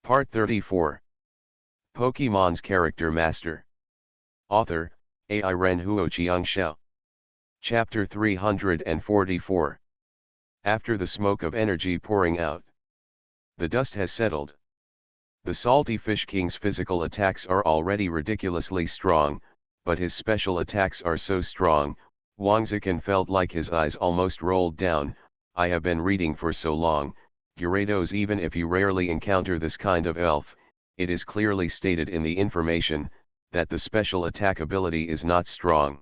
Part 34. Pokemon's Character Master. Author, Ai Ren Huoqiang Xiao. Chapter 344. After the smoke of energy pouring out, the dust has settled. The Salty Fish King's physical attacks are already ridiculously strong, but his special attacks are so strong, Wang Zikan felt like his eyes almost rolled down. I have been reading for so long, Gyarados, even if you rarely encounter this kind of elf, it is clearly stated in the information, that the special attack ability is not strong.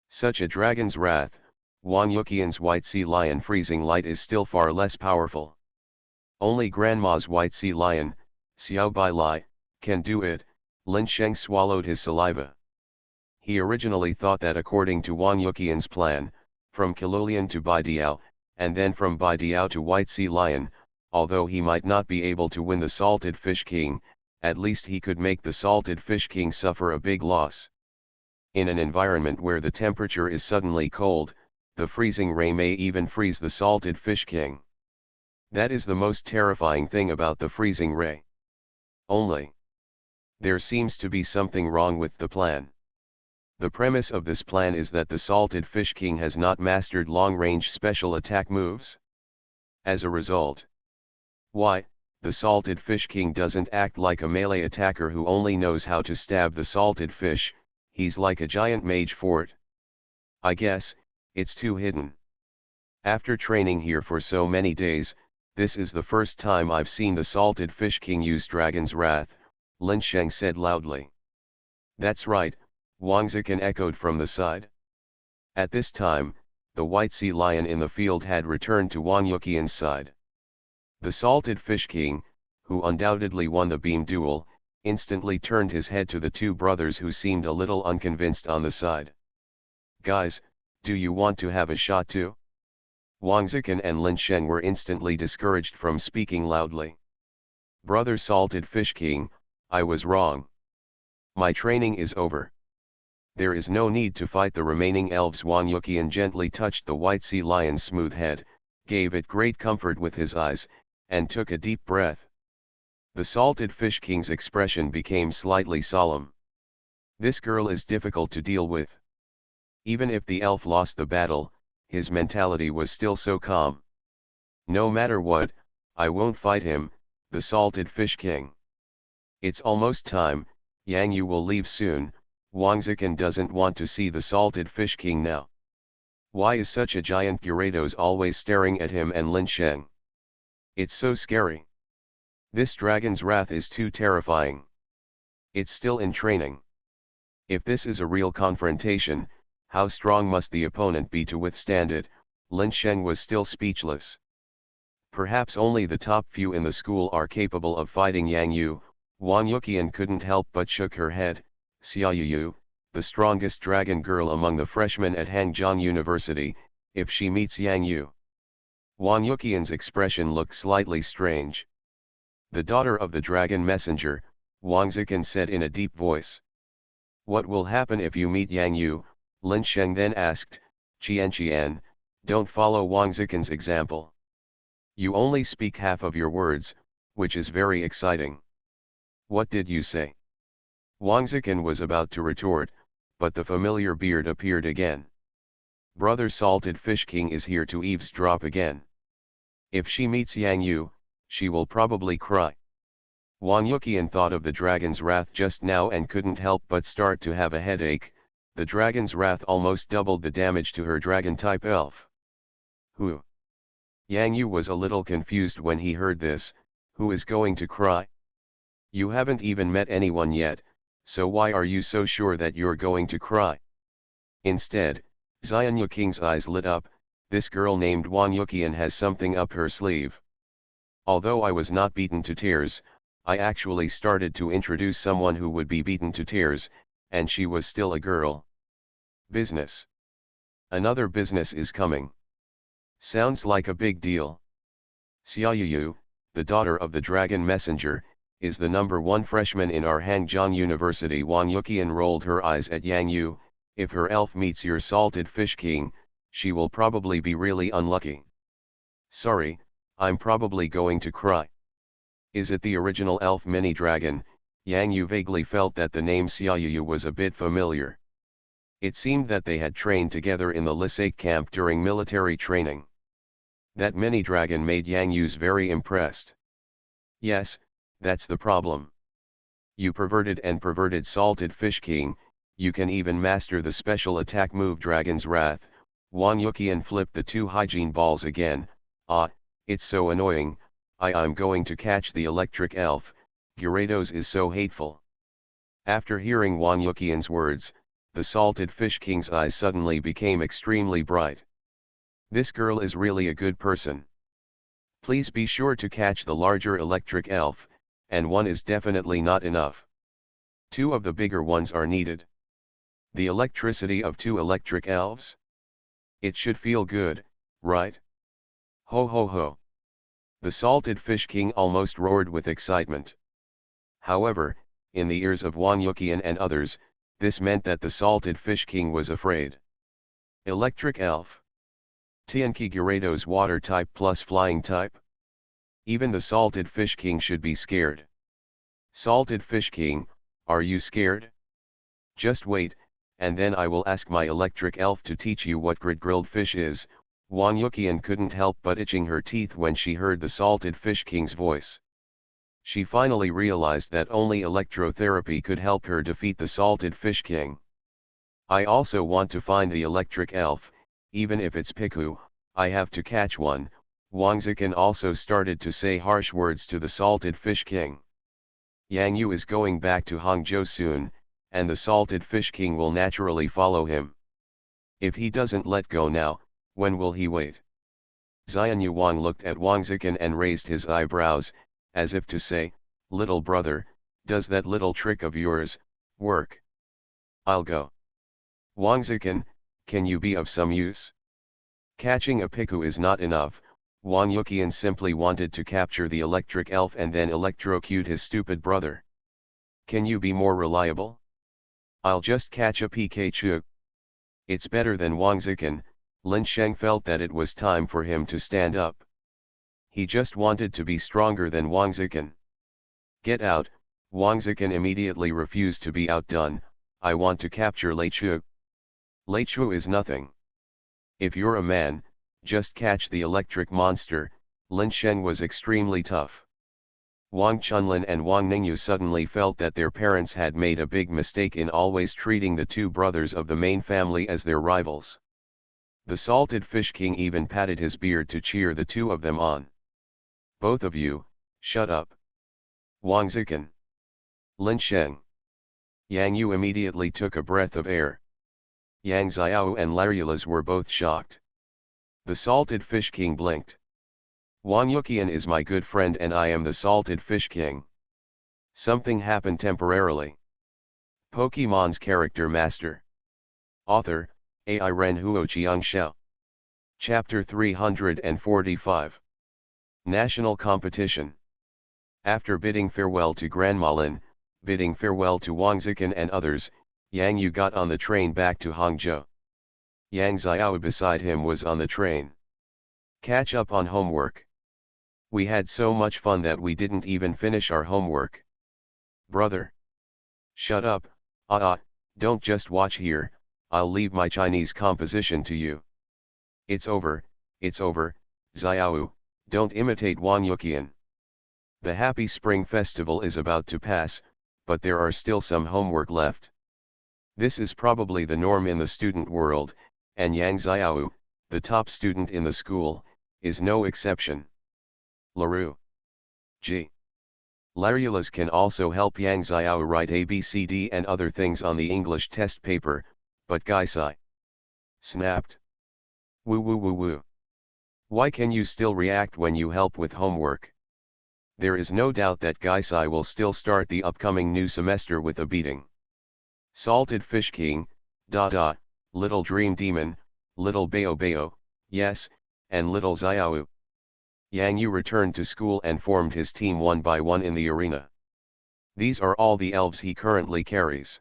Such a Dragon's Wrath, Wang Yuqian's White Sea Lion Freezing Light is still far less powerful. Only Grandma's White Sea Lion, Xiao Bai Lai, can do it. Lin Sheng swallowed his saliva. He originally thought that according to Wang Yuqian's plan, from Kilolian to Baidiao, and then from Baidiao to White Sea Lion, although he might not be able to win the Salted Fish King, at least he could make the Salted Fish King suffer a big loss. In an environment where the temperature is suddenly cold, the freezing ray may even freeze the Salted Fish King. That is the most terrifying thing about the freezing ray. Only, there seems to be something wrong with the plan. The premise of this plan is that the Salted Fish King has not mastered long-range special attack moves. As a result, the Salted Fish King doesn't act like a melee attacker who only knows how to stab the salted fish. He's like a giant mage fort. I guess, it's too hidden. After training here for so many days, this is the first time I've seen the Salted Fish King use Dragon's Wrath, Lin Sheng said loudly. That's right, Wang Zikan echoed from the side. At this time, the White Sea Lion in the field had returned to Wang Yuqian's side. The Salted Fish King, who undoubtedly won the beam duel, instantly turned his head to the two brothers who seemed a little unconvinced on the side. Guys, do you want to have a shot too? Wang Zikan and Lin Sheng were instantly discouraged from speaking loudly. Brother Salted Fish King, I was wrong. My training is over. There is no need to fight the remaining elves. Wang Yuqian gently touched the White Sea Lion's smooth head, gave it great comfort with his eyes, and took a deep breath. The Salted Fish King's expression became slightly solemn. This girl is difficult to deal with. Even if the elf lost the battle, his mentality was still so calm. No matter what, I won't fight him, the Salted Fish King. It's almost time, Yang Yu will leave soon. Wang Zikan doesn't want to see the Salted Fish King now. Why is such a giant Gyarados always staring at him and Lin Sheng? It's so scary. This Dragon's Wrath is too terrifying. It's still in training. If this is a real confrontation, how strong must the opponent be to withstand it? Lin Sheng was still speechless. Perhaps only the top few in the school are capable of fighting Yang Yu. Wang Yuqian couldn't help but shook her head. Xiaoyu, the strongest dragon girl among the freshmen at Hangzhou University, if she meets Yang Yu. Wang Yuqian's expression looked slightly strange. The daughter of the dragon messenger, Wang Zikan said in a deep voice. What will happen if you meet Yang Yu? Lin Sheng then asked. Qian, don't follow Wang Zikan's example. You only speak half of your words, which is very exciting. What did you say? Wang Zikan was about to retort, but the familiar beard appeared again. Brother Salted Fish King is here to eavesdrop again. If she meets Yang Yu, she will probably cry. Wang Yuqian thought of the Dragon's Wrath just now and couldn't help but start to have a headache. The Dragon's Wrath almost doubled the damage to her dragon-type elf. Who? Yang Yu was a little confused when he heard this. Who is going to cry? You haven't even met anyone yet, so why are you so sure that you're going to cry? Instead, Xian Yuking's eyes lit up. This girl named Wang Yuqian has something up her sleeve. Although I was not beaten to tears, I actually started to introduce someone who would be beaten to tears, and she was still a girl. Business. Another business is coming. Sounds like a big deal. Xiaoyu, the daughter of the dragon messenger, is the #1 freshman in our Hangzhou University. Wang Yuqian rolled her eyes at Yang Yu. If her elf meets your Salted Fish King, she will probably be really unlucky. Sorry, I'm probably going to cry. Is it the original elf mini-dragon? Yang Yu vaguely felt that the name Xiaoyu was a bit familiar. It seemed that they had trained together in the Lisake camp during military training. That mini-dragon made Yang Yu's very impressed. Yes, that's the problem. You perverted and perverted Salted Fish King, you can even master the special attack move Dragon's Wrath. Wang Yuqian flipped the two hygiene balls again. Ah, it's so annoying, I'm going to catch the electric elf, Gyarados is so hateful. After hearing Wang Yuqian's words, the Salted Fish King's eyes suddenly became extremely bright. This girl is really a good person. Please be sure to catch the larger electric elf, and one is definitely not enough. Two of the bigger ones are needed. The electricity of two electric elves? It should feel good, right? Ho ho ho. The Salted Fish King almost roared with excitement. However, in the ears of Wang Yuqian and others, this meant that the Salted Fish King was afraid. Electric Elf. Tianqi Gyarados water type plus flying type? Even the Salted Fish King should be scared. Salted Fish King, are you scared? Just wait, and then I will ask my electric elf to teach you what grilled fish is. Wang Yuqian couldn't help but itching her teeth when she heard the Salted Fish King's voice. She finally realized that only electrotherapy could help her defeat the Salted Fish King. I also want to find the electric elf, even if it's Piku, I have to catch one. Wang Zikan also started to say harsh words to the Salted Fish King. Yang Yu is going back to Hangzhou soon, and the Salted Fish King will naturally follow him. If he doesn't let go now, when will he wait? Xianyu Wang looked at Wang Zikan and raised his eyebrows, as if to say, little brother, does that little trick of yours work? I'll go. Wang Zikan, can you be of some use? Catching a Piku is not enough. Wang Yuqian simply wanted to capture the electric elf and then electrocute his stupid brother. Can you be more reliable? I'll just catch a Pikachu. It's better than Wang Zikan. Lin Sheng felt that it was time for him to stand up. He just wanted to be stronger than Wang Zikan. Get out, Wang Zikan immediately refused to be outdone. I want to capture Leichu. Leichu is nothing. If you're a man, just catch the electric monster. Lin Sheng was extremely tough. Wang Chunlin and Wang Ningyu suddenly felt that their parents had made a big mistake in always treating the two brothers of the main family as their rivals. The Salted Fish King even patted his beard to cheer the two of them on. Both of you, shut up. Wang Zikan. Lin Sheng. Yang Yu immediately took a breath of air. Yang Xiao and Larulas were both shocked. The Salted Fish King blinked. Wang Yuqian is my good friend and I am the Salted Fish King. Something happened temporarily. Pokemon's Character Master. Author, AI Ren Huo Qiangxiao. Chapter 345. National Competition. After bidding farewell to Grandma Lin, bidding farewell to Wang Zikan and others, Yang Yu got on the train back to Hangzhou. Yang Xiao beside him was on the train. Catch up on homework. We had so much fun that we didn't even finish our homework. Brother. Shut up, don't just watch here, I'll leave my Chinese composition to you. It's over, Xiao, don't imitate Wang Yuqian. The Happy Spring Festival is about to pass, but there are still some homework left. This is probably the norm in the student world, and Yang Xiao, the top student in the school, is no exception. Laru. G. Larulas can also help Yang Xiao write ABCD and other things on the English test paper, but Gaisai snapped. Woo woo woo woo. Why can you still react when you help with homework? There is no doubt that Gaisai will still start the upcoming new semester with a beating. Salted Fish King, Little Dream Demon, Little Bao Bao, yes, and Little Xiao. Yang Yu returned to school and formed his team one by one in the arena. These are all the elves he currently carries.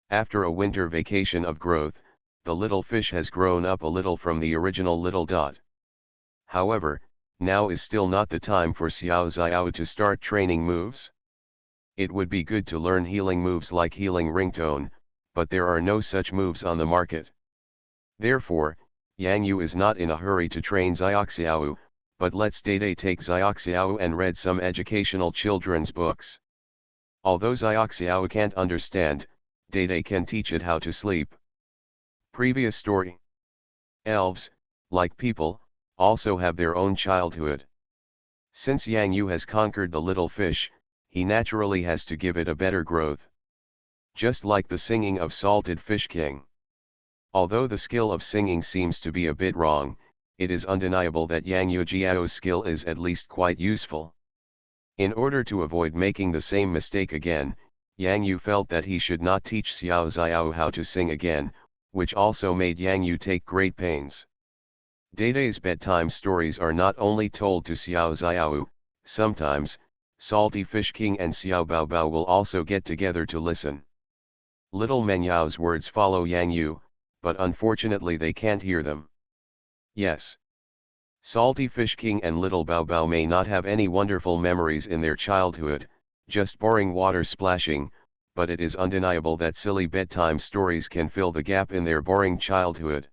After a winter vacation of growth, the little fish has grown up a little from the original little dot. However, now is still not the time for Xiao Xiao to start training moves? It would be good to learn healing moves like healing ringtone, but there are no such moves on the market. Therefore, Yang Yu is not in a hurry to train Xiaoxiao, but lets Dede take Xiaoxiao and read some educational children's books. Although Xiaoxiao can't understand, Dede can teach it how to sleep. Previous story. Elves, like people, also have their own childhood. Since Yang Yu has conquered the little fish, he naturally has to give it a better growth. Just like the singing of Salted Fish King. Although the skill of singing seems to be a bit wrong, it is undeniable that Yang Yujiao's skill is at least quite useful. In order to avoid making the same mistake again, Yang Yu felt that he should not teach Xiao Xiao how to sing again, which also made Yang Yu take great pains. Dede's bedtime stories are not only told to Xiao Xiao, sometimes, Salty Fish King and Xiao Bao Bao will also get together to listen. Little Menyao's words follow Yang Yu, but unfortunately they can't hear them. Yes. Salty Fish King and Little Bao Bao may not have any wonderful memories in their childhood, just boring water splashing, but it is undeniable that silly bedtime stories can fill the gap in their boring childhood.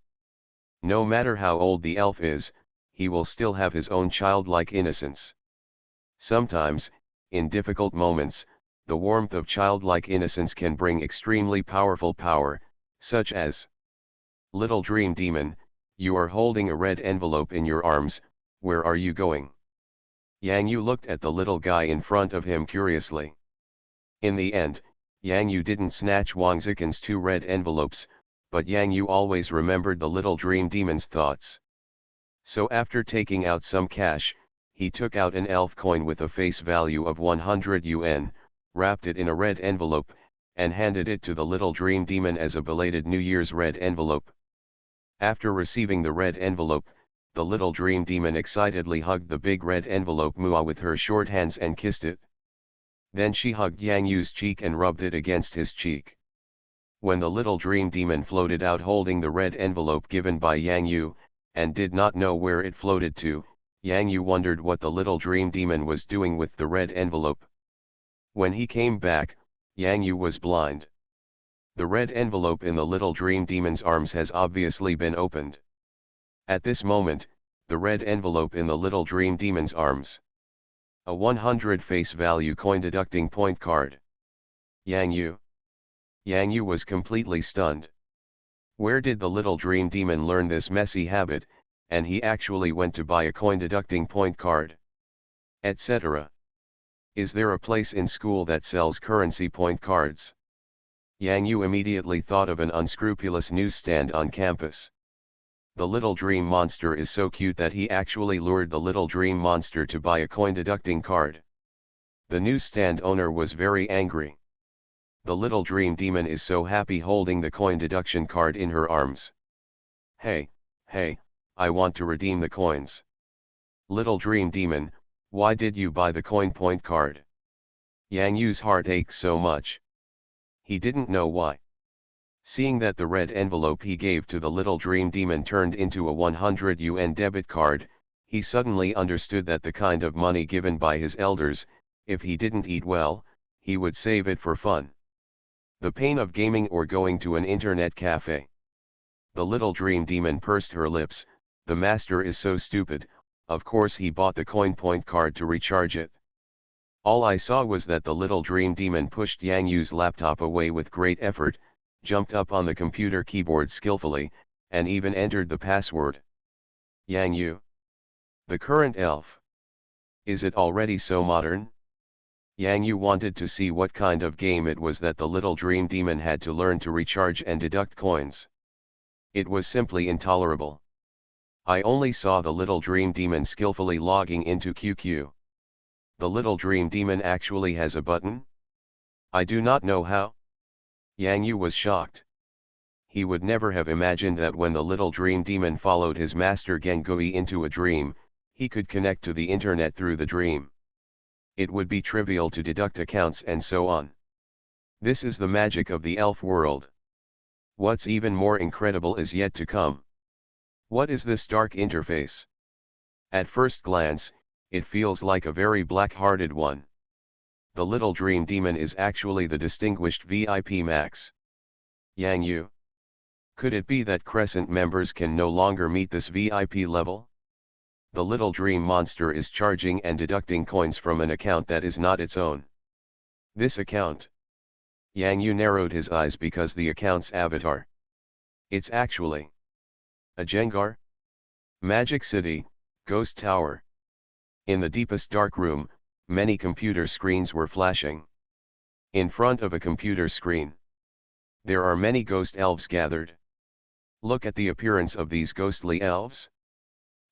No matter how old the elf is, he will still have his own childlike innocence. Sometimes, in difficult moments, the warmth of childlike innocence can bring extremely powerful power, such as Little Dream Demon, you are holding a red envelope in your arms, where are you going? Yang Yu looked at the little guy in front of him curiously. In the end, Yang Yu didn't snatch Wang Zikin's 2 red envelopes, but Yang Yu always remembered the Little Dream Demon's thoughts. So after taking out some cash, he took out an elf coin with a face value of 100 yuan, wrapped it in a red envelope, and handed it to the Little Dream Demon as a belated New Year's red envelope. After receiving the red envelope, the Little Dream Demon excitedly hugged the big red envelope Mua with her short hands and kissed it. Then she hugged Yang Yu's cheek and rubbed it against his cheek. When the Little Dream Demon floated out holding the red envelope given by Yang Yu, and did not know where it floated to, Yang Yu wondered what the Little Dream Demon was doing with the red envelope. When he came back, Yang Yu was blind. The red envelope in the Little Dream Demon's arms has obviously been opened. At this moment, the red envelope in the Little Dream Demon's arms. A 100 face value coin deducting point card. Yang Yu. Yang Yu was completely stunned. Where did the Little Dream Demon learn this messy habit, and he actually went to buy a coin deducting point card? Etc. Is there a place in school that sells currency point cards? Yang Yu immediately thought of an unscrupulous newsstand on campus. The Little Dream Monster is so cute that he actually lured the Little Dream Monster to buy a coin deducting card. The newsstand owner was very angry. The Little Dream Demon is so happy holding the coin deduction card in her arms. Hey, I want to redeem the coins. Little Dream Demon, why did you buy the coin point card? Yang Yu's heart ached so much. He didn't know why. Seeing that the red envelope he gave to the Little Dream Demon turned into a 100 yuan debit card, he suddenly understood that the kind of money given by his elders, if he didn't eat well, he would save it for fun. The pain of gaming or going to an internet cafe. The Little Dream Demon pursed her lips. The master is so stupid, of course he bought the coin point card to recharge it. All I saw was that the Little Dream Demon pushed Yang Yu's laptop away with great effort, jumped up on the computer keyboard skillfully, and even entered the password. Yang Yu. The current elf. Is it already so modern? Yang Yu wanted to see what kind of game it was that the Little Dream Demon had to learn to recharge and deduct coins. It was simply intolerable. I only saw the Little Dream Demon skillfully logging into QQ. The Little Dream Demon actually has a button? I do not know how. Yang Yu was shocked. He would never have imagined that when the Little Dream Demon followed his master Gengui into a dream, he could connect to the internet through the dream. It would be trivial to deduct accounts and so on. This is the magic of the elf world. What's even more incredible is yet to come. What is this dark interface? At first glance, it feels like a very black-hearted one. The little dream demon is actually the distinguished VIP Max. Yang Yu. Could it be that Crescent members can no longer meet this VIP level? The little dream monster is charging and deducting coins from an account that is not its own. This account. Yang Yu narrowed his eyes because the account's avatar. It's actually a Jengar? Magic City, Ghost Tower. In the deepest dark room, many computer screens were flashing. In front of a computer screen, there are many ghost elves gathered. Look at the appearance of these ghostly elves.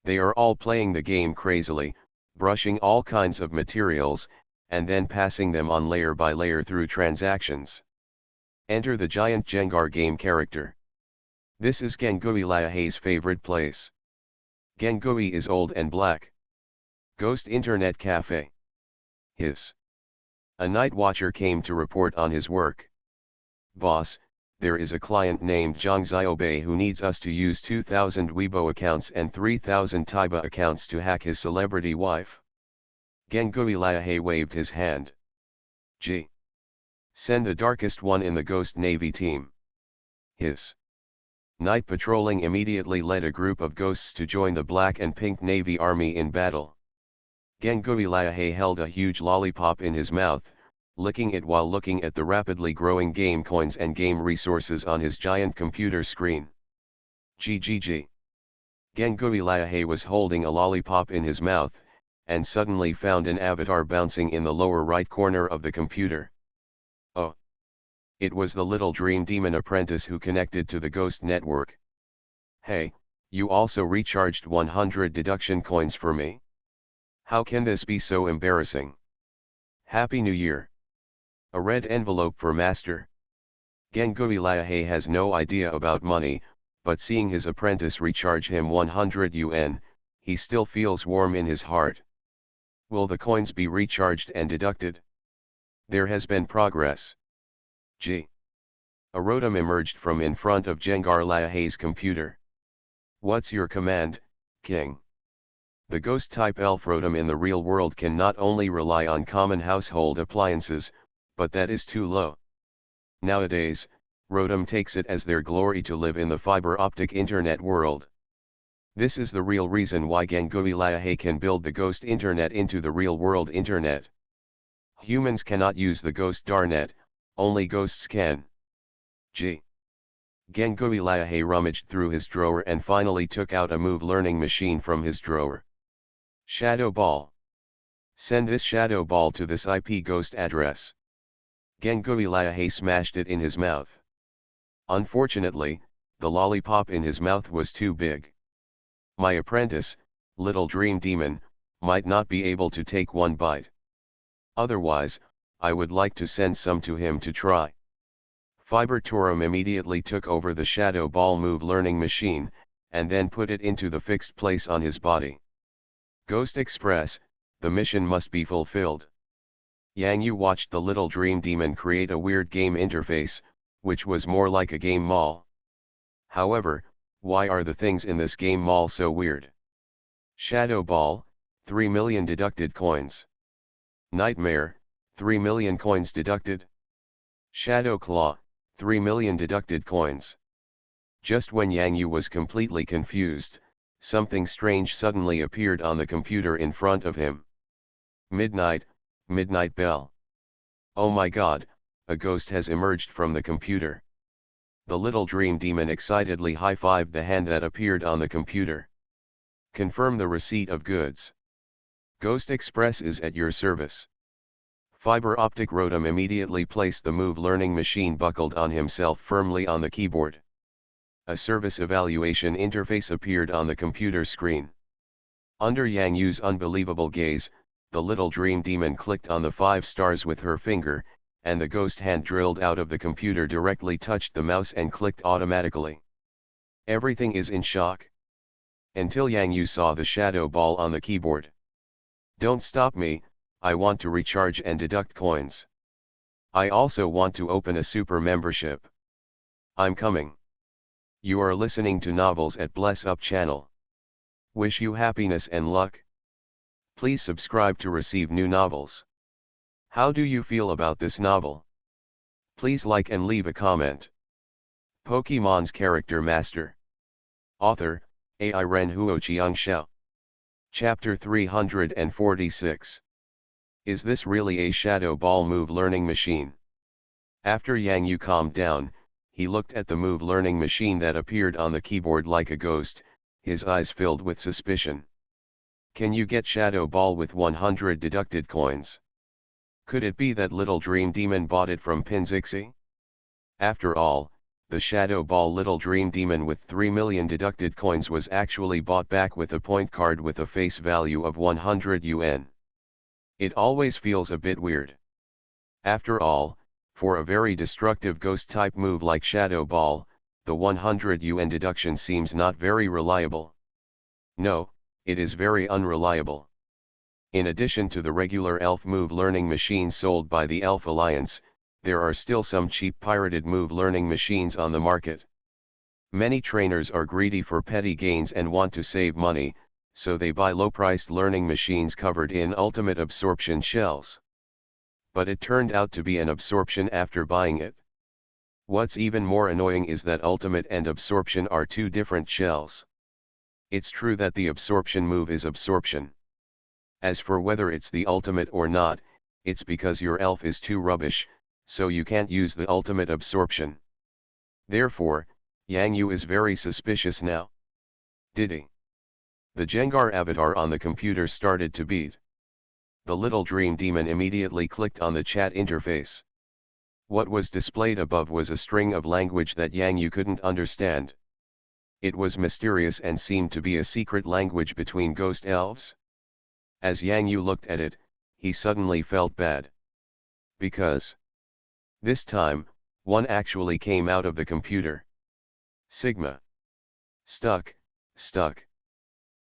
They are all playing the game crazily, brushing all kinds of materials, and then passing them on layer by layer through transactions. Enter the giant Jengar game character. This is Gengui Liahei's favorite place. Gengui is old and black. Ghost Internet Cafe. A night watcher came to report on his work. Boss, there is a client named Zhang Xiaobei who needs us to use 2,000 Weibo accounts and 3,000 Taiba accounts to hack his celebrity wife. Gengui Liahei waved his hand. G. Send the darkest one in the Ghost Navy team. Night patrolling immediately led a group of ghosts to join the Black and Pink Navy Army in battle. Gengui Liahei held a huge lollipop in his mouth, licking it while looking at the rapidly growing game coins and game resources on his giant computer screen. GGG. Gengui Liahei was holding a lollipop in his mouth, and suddenly found an avatar bouncing in the lower right corner of the computer. Oh! It was the little dream demon apprentice who connected to the ghost network. Hey, you also recharged 100 deduction coins for me? How can this be so embarrassing? Happy New Year. A red envelope for Master. Gengui Liahei has no idea about money, but seeing his apprentice recharge him 100 yuan, he still feels warm in his heart. Will the coins be recharged and deducted? There has been progress. G. A Rotom emerged from in front of Jengar Liahei's computer. What's your command, King? The ghost-type elf Rotom in the real world can not only rely on common household appliances, but that is too low. Nowadays, Rotom takes it as their glory to live in the fiber-optic internet world. This is the real reason why Gengui Liahei can build the ghost internet into the real-world internet. Humans cannot use the ghost darnet, only ghosts can. G. Gengui Liahei rummaged through his drawer and finally took out a move learning machine from his drawer. Shadow Ball. Send this Shadow Ball to this IP ghost address. Gengui Liahei smashed it in his mouth. Unfortunately, the lollipop in his mouth was too big. My apprentice, Little Dream Demon, might not be able to take one bite. Otherwise, I would like to send some to him to try. Fiber Torum immediately took over the Shadow Ball move learning machine, and then put it into the fixed place on his body. Ghost Express, the mission must be fulfilled. Yang Yu watched the little dream demon create a weird game interface, which was more like a game mall. However, why are the things in this game mall so weird? Shadow Ball, 3 million deducted coins. Nightmare, 3 million coins deducted. Shadow Claw, 3 million deducted coins. Just when Yang Yu was completely confused, something strange suddenly appeared on the computer in front of him. Midnight bell. Oh my god, a ghost has emerged from the computer. The little dream demon excitedly high-fived the hand that appeared on the computer. Confirm the receipt of goods. Ghost Express is at your service. Fiber optic Rotom immediately placed the move learning machine buckled on himself firmly on the keyboard. A service evaluation interface appeared on the computer screen. Under Yang Yu's unbelievable gaze, the little dream demon clicked on the 5 stars with her finger, and the ghost hand drilled out of the computer directly touched the mouse and clicked automatically. Everything is in shock. Until Yang Yu saw the shadow ball on the keyboard. Don't stop me, I want to recharge and deduct coins. I also want to open a super membership. I'm coming. You are listening to Novels at Bless Up channel. Wish you happiness and luck. Please subscribe to receive new novels. How do you feel about this novel? Please like and leave a comment. Pokemon's Character Master. Author, AI Ren Huoqiang Xiao. Chapter 346. Is this really a Shadow Ball move learning machine? After Yang Yu calmed down, he looked at the move learning machine that appeared on the keyboard like a ghost, his eyes filled with suspicion. Can you get Shadow Ball with 100 deducted coins? Could it be that Little Dream Demon bought it from Pinzixi? After all, the Shadow Ball Little Dream Demon with 3 million deducted coins was actually bought back with a point card with a face value of 100 yuan. It always feels a bit weird. After all, for a very destructive ghost-type move like Shadow Ball, the 100 yuan deduction seems not very reliable. No, it is very unreliable. In addition to the regular elf move learning machines sold by the Elf Alliance, there are still some cheap pirated move learning machines on the market. Many trainers are greedy for petty gains and want to save money, so they buy low-priced learning machines covered in ultimate absorption shells. But it turned out to be an absorption after buying it. What's even more annoying is that ultimate and absorption are two different shells. It's true that the absorption move is absorption. As for whether it's the ultimate or not, it's because your elf is too rubbish, so you can't use the ultimate absorption. Therefore, Yang Yu is very suspicious now. Diddy. The Jengar avatar on the computer started to beat. The Little Dream Demon immediately clicked on the chat interface. What was displayed above was a string of language that Yang Yu couldn't understand. It was mysterious and seemed to be a secret language between ghost elves. As Yang Yu looked at it, he suddenly felt bad. Because this time, one actually came out of the computer. Sigma. Stuck.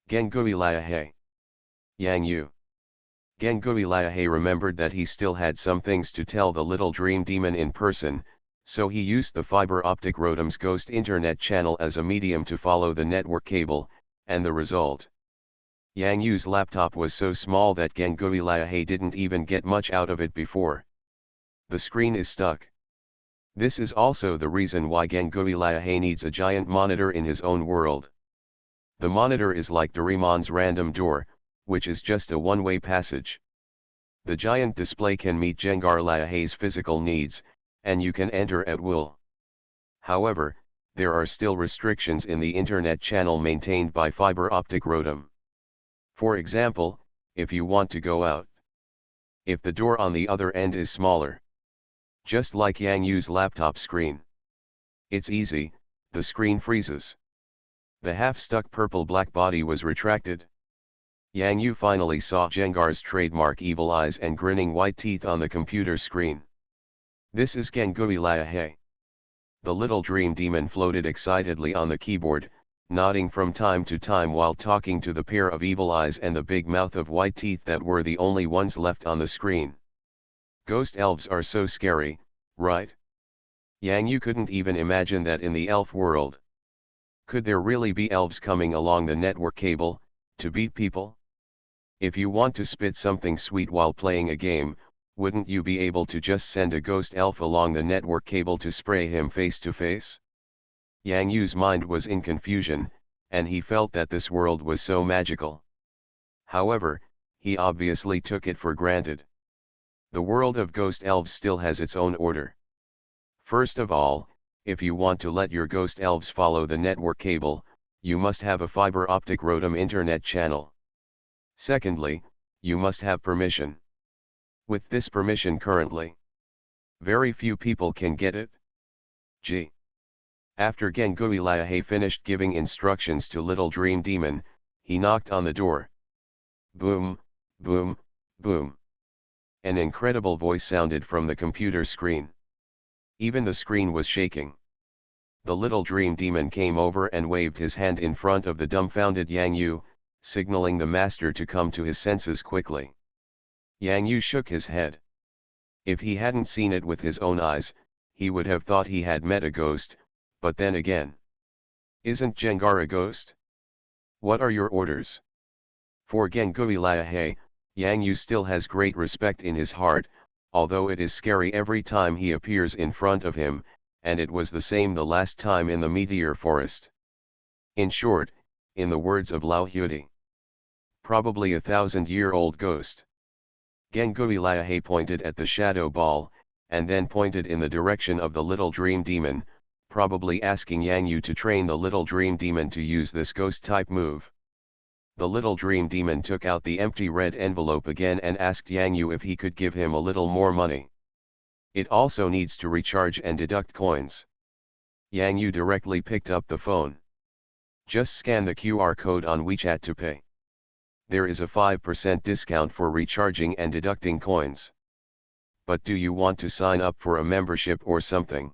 Gengui Liahe. Yang Yu. Gengui Liahe remembered that he still had some things to tell the Little Dream Demon in person, so he used the fiber optic Rotom's ghost internet channel as a medium to follow the network cable, and the result. Yang Yu's laptop was so small that Gengui Liahe didn't even get much out of it before. The screen is stuck. This is also the reason why Gengui Liahe needs a giant monitor in his own world. The monitor is like Doraemon's random door, which is just a one-way passage. The giant display can meet Jengar Liahe's physical needs, and you can enter at will. However, there are still restrictions in the internet channel maintained by fiber optic Rotom. For example, if you want to go out, if the door on the other end is smaller, just like Yang Yu's laptop screen, it's easy, the screen freezes. The half-stuck purple-black body was retracted. Yang Yu finally saw Jengar's trademark evil eyes and grinning white teeth on the computer screen. This is Gengui Liahe. The Little Dream Demon floated excitedly on the keyboard, nodding from time to time while talking to the pair of evil eyes and the big mouth of white teeth that were the only ones left on the screen. Ghost elves are so scary, right? Yang Yu couldn't even imagine that in the elf world. Could there really be elves coming along the network cable, to beat people? If you want to spit something sweet while playing a game, wouldn't you be able to just send a ghost elf along the network cable to spray him face to face? Yang Yu's mind was in confusion, and he felt that this world was so magical. However, he obviously took it for granted. The world of ghost elves still has its own order. First of all, if you want to let your ghost elves follow the network cable, you must have a fiber optic Rotom internet channel. Secondly, you must have permission. With this permission currently, very few people can get it. G. After Gengui Liahe finished giving instructions to Little Dream Demon, he knocked on the door. Boom, boom, boom. An incredible voice sounded from the computer screen. Even the screen was shaking. The Little Dream Demon came over and waved his hand in front of the dumbfounded Yang Yu, signaling the master to come to his senses quickly. Yang Yu shook his head. If he hadn't seen it with his own eyes, he would have thought he had met a ghost, but then again, isn't Jengar a ghost? What are your orders? For Gengui Liahe, Yang Yu still has great respect in his heart, although it is scary every time he appears in front of him, and it was the same the last time in the meteor forest. In short, in the words of Lao Huidi, probably a 1,000-year-old ghost. Gengui Liahe pointed at the shadow ball, and then pointed in the direction of the little dream demon, probably asking Yang Yu to train the little dream demon to use this ghost-type move. The little dream demon took out the empty red envelope again and asked Yang Yu if he could give him a little more money. It also needs to recharge and deduct coins. Yang Yu directly picked up the phone. Just scan the QR code on WeChat to pay. There is a 5% discount for recharging and deducting coins. But do you want to sign up for a membership or something?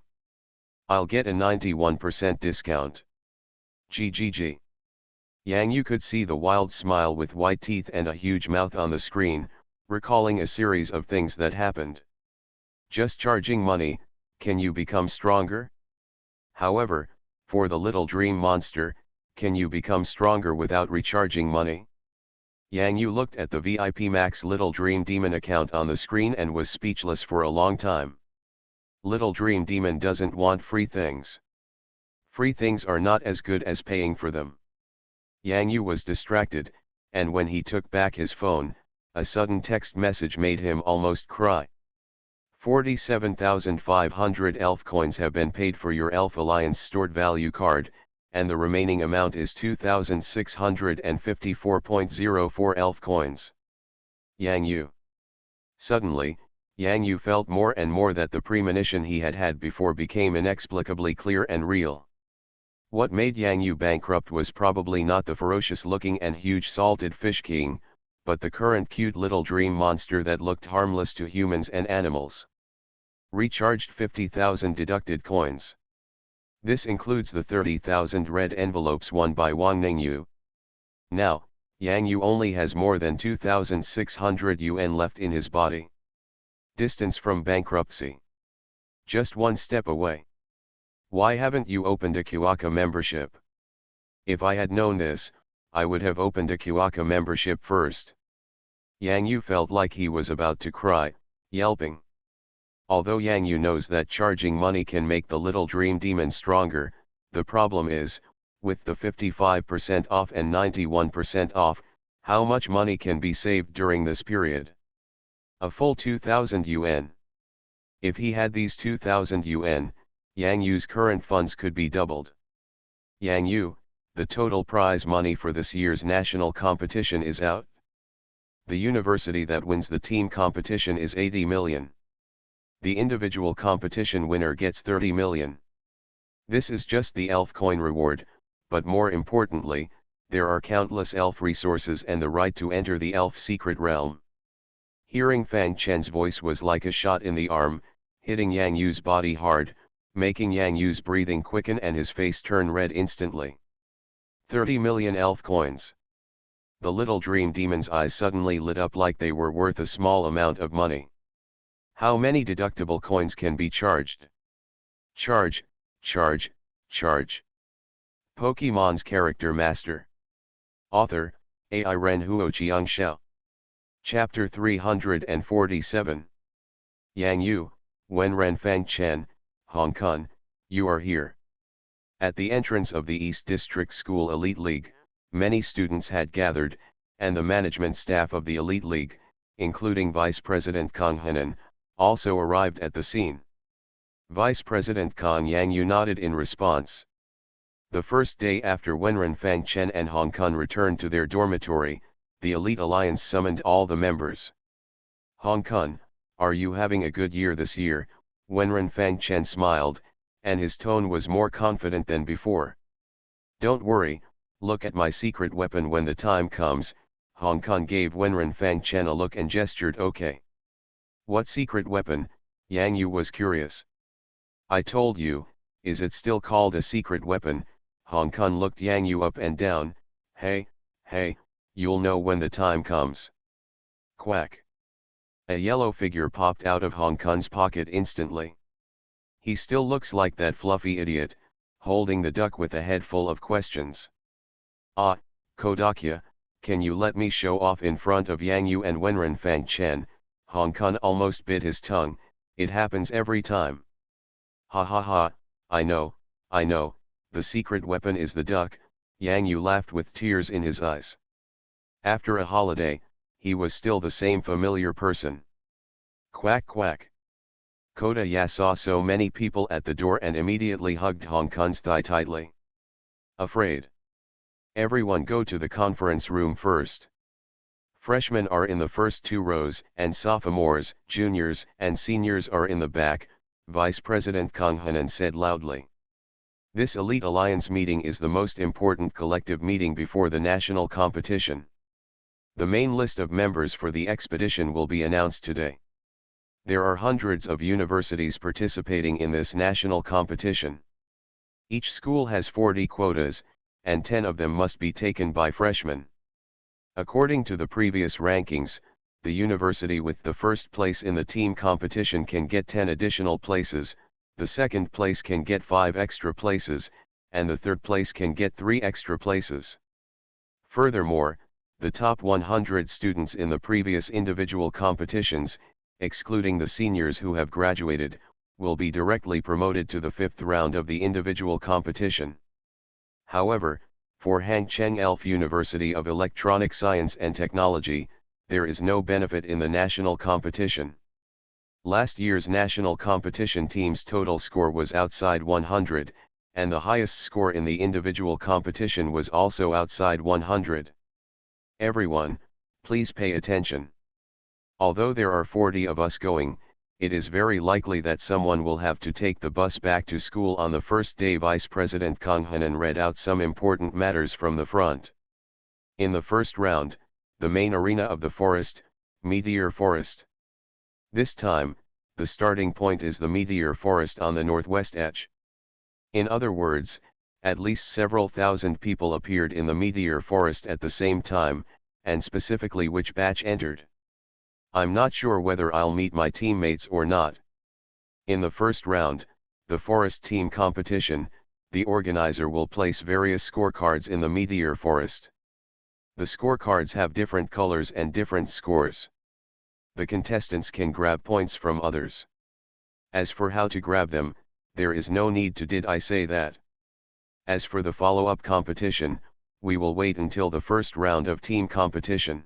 I'll get a 91% discount. GGG. Yang Yu could see the wild smile with white teeth and a huge mouth on the screen, recalling a series of things that happened. Just charging money, can you become stronger? However, for the little dream monster, can you become stronger without recharging money? Yang Yu looked at the VIP Max Little Dream Demon account on the screen and was speechless for a long time. Little Dream Demon doesn't want free things. Free things are not as good as paying for them. Yang Yu was distracted, and when he took back his phone, a sudden text message made him almost cry. 47,500 elf coins have been paid for your Elf Alliance stored value card, and the remaining amount is 2,654.04 elf coins. Yang Yu. Suddenly, Yang Yu felt more and more that the premonition he had had before became inexplicably clear and real. What made Yang Yu bankrupt was probably not the ferocious-looking and huge salted fish king, but the current cute little dream monster that looked harmless to humans and animals. Recharged 50,000 deducted coins. This includes the 30,000 red envelopes won by Wang Ningyu. Now, Yang Yu only has more than 2,600 yuan left in his body. Distance from bankruptcy. Just one step away. Why haven't you opened a Kuaka membership? If I had known this, I would have opened a Kuaka membership first. Yang Yu felt like he was about to cry, yelping. Although Yang Yu knows that charging money can make the little dream demon stronger, the problem is, with the 55% off and 91% off, how much money can be saved during this period? A full 2,000 yuan. If he had these 2,000 yuan, Yang Yu's current funds could be doubled. Yang Yu, the total prize money for this year's national competition is out. The university that wins the team competition is 80 million. The individual competition winner gets 30 million. This is just the elf coin reward, but more importantly, there are countless elf resources and the right to enter the elf secret realm. Hearing Fang Chen's voice was like a shot in the arm, hitting Yang Yu's body hard, making Yang Yu's breathing quicken and his face turn red instantly. 30 million elf coins. The little dream demon's eyes suddenly lit up like they were worth a small amount of money. How many deductible coins can be charged? Charge, charge, charge. Pokemon's Character Master. Author, AI Ren Huoqiang Xiao. Chapter 347. Yang Yu, Wenren Fang Chen, Hong Kong, you are here. At the entrance of the East District School Elite League, many students had gathered, and the management staff of the Elite League, including Vice President Kang Henan, also arrived at the scene. Vice President Kang Yang Yu nodded in response. The first day after Wenren Fang Chen and Hong Kong returned to their dormitory, the Elite Alliance summoned all the members. Hong Kong, are you having a good year this year? Wenren Fang Chen smiled, and his tone was more confident than before. Don't worry, look at my secret weapon when the time comes. Hong Kong gave Wenren Fang Chen a look and gestured okay. What secret weapon? Yang Yu was curious. I told you, is it still called a secret weapon? Hong Kong looked Yang Yu up and down. Hey, you'll know when the time comes. Quack. A yellow figure popped out of Hong Kong's pocket instantly. He still looks like that fluffy idiot, holding the duck with a head full of questions. Ah, Kodakya, can you let me show off in front of Yang Yu and Wenren Fang Chen? Hong Kong almost bit his tongue, it happens every time. Ha ha ha, I know, the secret weapon is the duck, Yang Yu laughed with tears in his eyes. After a holiday, he was still the same familiar person. Quack quack. Koda Ya saw so many people at the door and immediately hugged Hong Kong's thigh tightly. Afraid. Everyone go to the conference room first. Freshmen are in the first 2 rows and sophomores, juniors and seniors are in the back, Vice President Kang Hanan said loudly. This Elite Alliance meeting is the most important collective meeting before the national competition. The main list of members for the expedition will be announced today. There are hundreds of universities participating in this national competition. Each school has 40 quotas, and 10 of them must be taken by freshmen. According to the previous rankings, the university with the first place in the team competition can get 10 additional places, the second place can get 5 extra places, and the third place can get 3 extra places. Furthermore, the top 100 students in the previous individual competitions, excluding the seniors who have graduated, will be directly promoted to the 5th round of the individual competition. However, for Hangcheng Elf University of Electronic Science and Technology, there is no benefit in the national competition. Last year's national competition team's total score was outside 100, and the highest score in the individual competition was also outside 100. Everyone, please pay attention. Although there are 40 of us going, it is very likely that someone will have to take the bus back to school on the first day. Vice President Kang Hanan read out some important matters from the front. In the first round, the main arena of the forest, Meteor Forest. This time, the starting point is the Meteor Forest on the northwest edge. In other words, at least several thousand people appeared in the Meteor Forest at the same time, and specifically which batch entered. I'm not sure whether I'll meet my teammates or not. In the first round, the forest team competition, the organizer will place various scorecards in the Meteor Forest. The scorecards have different colors and different scores. The contestants can grab points from others. As for how to grab them, there is no need to did I say that. As for the follow-up competition, we will wait until the first round of team competition.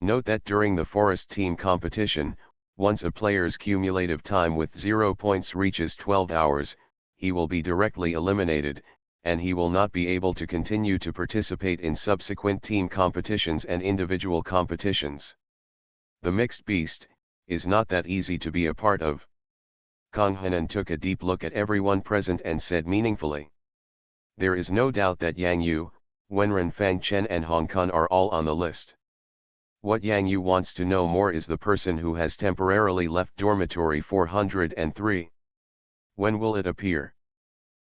Note that during the forest team competition, once a player's cumulative time with 0 points reaches 12 hours, he will be directly eliminated, and he will not be able to continue to participate in subsequent team competitions and individual competitions. The mixed beast is not that easy to be a part of. Kang Hanan took a deep look at everyone present and said meaningfully. There is no doubt that Yang Yu, Wenren Fang Chen and Hong Kong are all on the list. What Yang Yu wants to know more is the person who has temporarily left dormitory 403. When will it appear?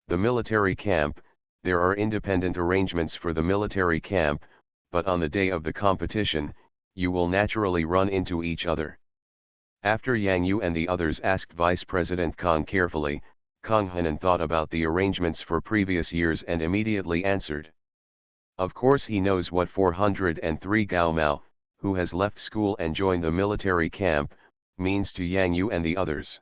The military camp, there are independent arrangements for the military camp, but on the day of the competition, you will naturally run into each other. After Yang Yu and the others asked Vice President Kang carefully, Kang Hanan thought about the arrangements for previous years and immediately answered. Of course he knows what 403 Gao Mao, who has left school and joined the military camp, means to Yang Yu and the others.